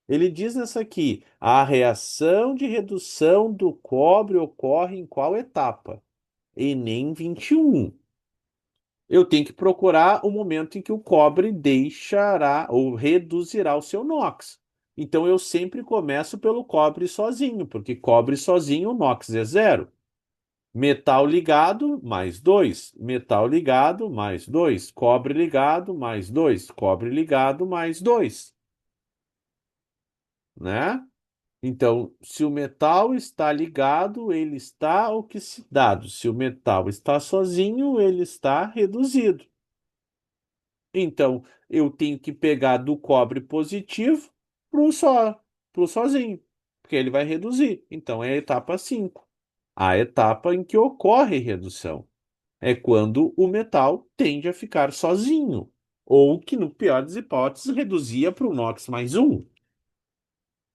Ele diz nessa aqui, a reação de redução do cobre ocorre em qual etapa? Enem 21. Eu tenho que procurar o momento em que o cobre deixará ou reduzirá o seu NOx. Então eu sempre começo pelo cobre sozinho, porque cobre sozinho o NOx é zero. Metal ligado, mais 2. Metal ligado, mais 2. Cobre ligado, mais 2. Cobre ligado, mais 2. Né? Então, se o metal está ligado, ele está oxidado. Se o metal está sozinho, ele está reduzido. Então, eu tenho que pegar do cobre positivo pro sozinho, porque ele vai reduzir. Então, é a etapa 5. A etapa em que ocorre redução é quando o metal tende a ficar sozinho, ou que, no pior das hipóteses, reduzia para o NOx mais um.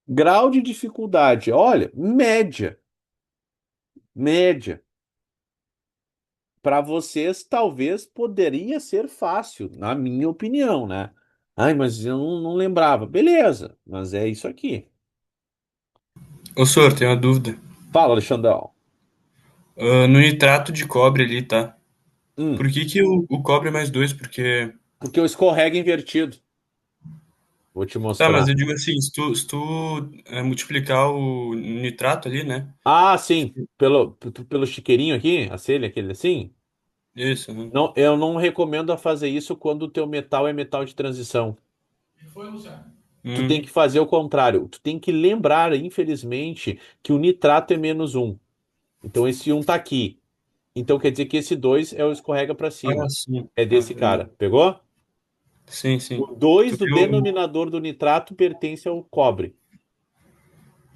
Grau de dificuldade, olha, média, média. Para vocês, talvez poderia ser fácil, na minha opinião, né? Ai, mas eu não lembrava. Beleza, mas é isso aqui. Ô, senhor, tem uma dúvida. Fala, Alexandrão. No nitrato de cobre ali, tá? Hum, Por que que o cobre é mais dois? Porque. porque eu escorrego invertido. Vou te Tá, mas mostrar. eu digo assim, se tu multiplicar o nitrato ali, né? Ah, sim, pelo chiqueirinho aqui, a selha, aquele assim. Isso, né? Não, eu não recomendo a fazer isso quando o teu metal é metal de transição. Tu tem Hum, que fazer o contrário. Tu tem que lembrar, infelizmente, que o nitrato é menos um. Então esse um tá aqui. Então quer dizer que esse 2 é o escorrega para ah, cima. sim. É Ah, desse verdade. cara. Pegou? Sim, O sim. 2 Tu do viu? denominador do nitrato pertence ao cobre,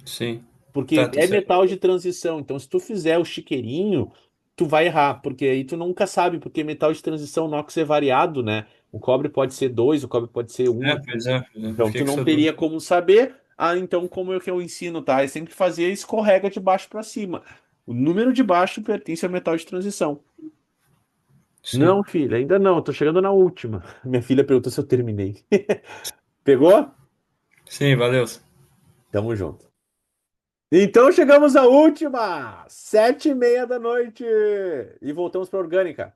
Sim. porque Tá, tá é certo. metal de transição. Então se tu fizer o chiqueirinho, tu vai errar, porque aí tu nunca sabe, porque metal de transição o NOx é variado, né? O cobre pode ser 2, o cobre pode ser um. Pois é, pois é. Então Fiquei tu com não essa teria dúvida. como saber. Ah, então como é que eu ensino, tá? É sempre fazer escorrega de baixo para cima. O número de baixo pertence ao metal de transição. Não, Sim. filha, ainda não. Tô chegando na última. Minha filha perguntou se eu terminei. Pegou? Sim, valeu. Tamo junto. Então chegamos à última! 7:30 da noite! E voltamos para orgânica.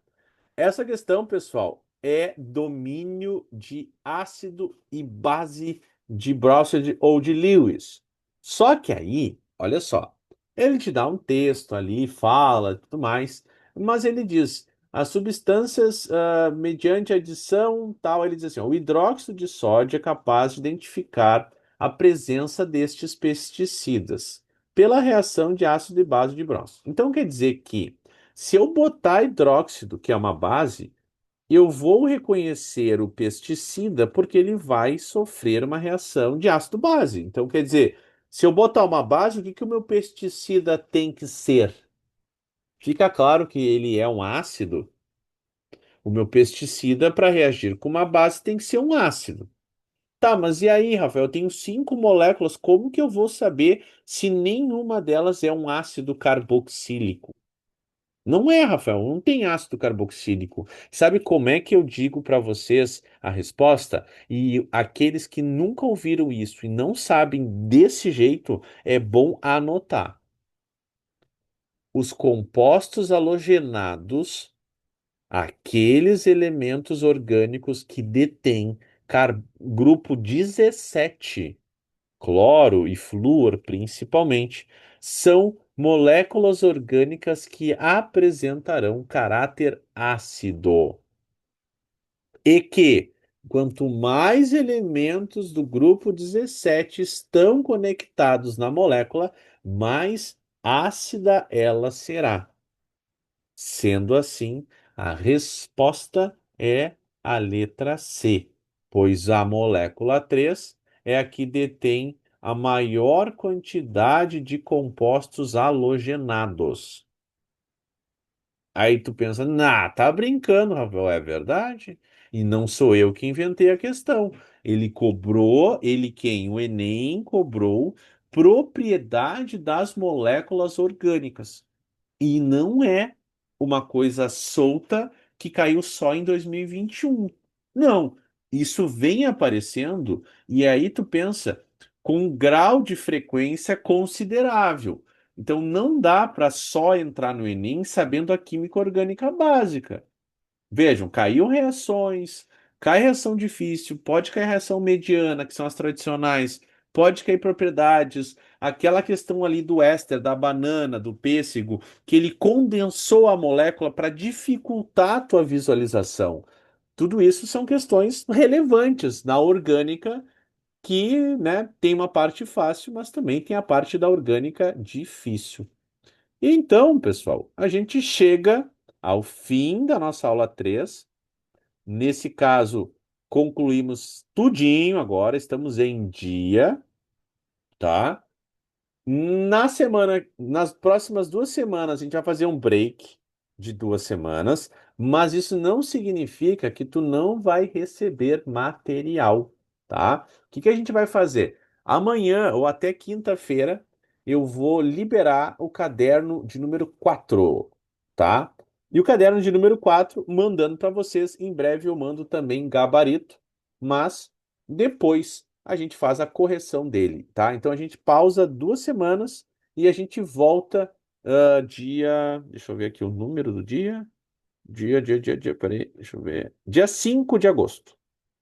Essa questão, pessoal, é domínio de ácido e base de Brownstein ou de Lewis. Só que aí, olha só, ele te dá um texto ali, fala, tudo mais, mas ele diz as substâncias mediante adição tal, ele diz assim, ó, o hidróxido de sódio é capaz de identificar a presença destes pesticidas pela reação de ácido e base de Brownstein. Então quer dizer que se eu botar hidróxido, que é uma base, eu vou reconhecer o pesticida porque ele vai sofrer uma reação de ácido-base. Então, quer dizer, se eu botar uma base, o que que o meu pesticida tem que ser? Fica claro que ele é um ácido. O meu pesticida, para reagir com uma base, tem que ser um ácido. Tá, mas e aí, Rafael? Eu tenho 5 moléculas. Como que eu vou saber se nenhuma delas é um ácido carboxílico? Não é, Rafael, não tem ácido carboxílico. Sabe como é que eu digo para vocês a resposta? E aqueles que nunca ouviram isso e não sabem desse jeito, é bom anotar. os compostos halogenados, aqueles elementos orgânicos que detêm grupo 17, cloro e flúor principalmente, são moléculas orgânicas que apresentarão caráter ácido. E que, quanto mais elementos do grupo 17 estão conectados na molécula, mais ácida ela será. Sendo assim, a resposta é a letra C, pois a molécula 3 é a que detém a maior quantidade de compostos halogenados. Aí tu pensa, tá brincando, Rafael, é verdade? E não sou eu que inventei a questão. Ele cobrou, ele quem? O Enem cobrou propriedade das moléculas orgânicas. E não é uma coisa solta que caiu só em 2021. Não, isso vem aparecendo e aí tu pensa com um grau de frequência considerável. Então não dá para só entrar no Enem sabendo a química orgânica básica. Vejam, caiu reações, cai reação difícil, pode cair reação mediana, que são as tradicionais, pode cair propriedades, aquela questão ali do éster, da banana, do pêssego, que ele condensou a molécula para dificultar a tua visualização. Tudo isso são questões relevantes na orgânica, que, né, tem uma parte fácil, mas também tem a parte da orgânica difícil. Então, pessoal, a gente chega ao fim da nossa aula 3. Nesse caso, concluímos tudinho agora, estamos em dia, tá? Nas próximas 2 semanas, a gente vai fazer um break de 2 semanas, mas isso não significa que tu não vai receber material, tá? O que que a gente vai fazer? Amanhã ou até quinta-feira, eu vou liberar o caderno de número 4, tá? E o caderno de número 4, mandando para vocês, em breve eu mando também gabarito, mas depois a gente faz a correção dele, tá? Então a gente pausa 2 semanas e a gente volta dia. Deixa eu ver aqui o número do dia. Dia. Peraí, deixa eu ver. Dia 5 de agosto,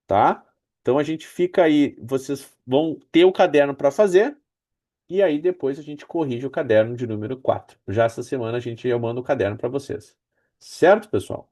tá? Então a gente fica aí. Vocês vão ter o caderno para fazer. E aí depois a gente corrige o caderno de número 4. Já essa semana eu mando o caderno para vocês. Certo, pessoal?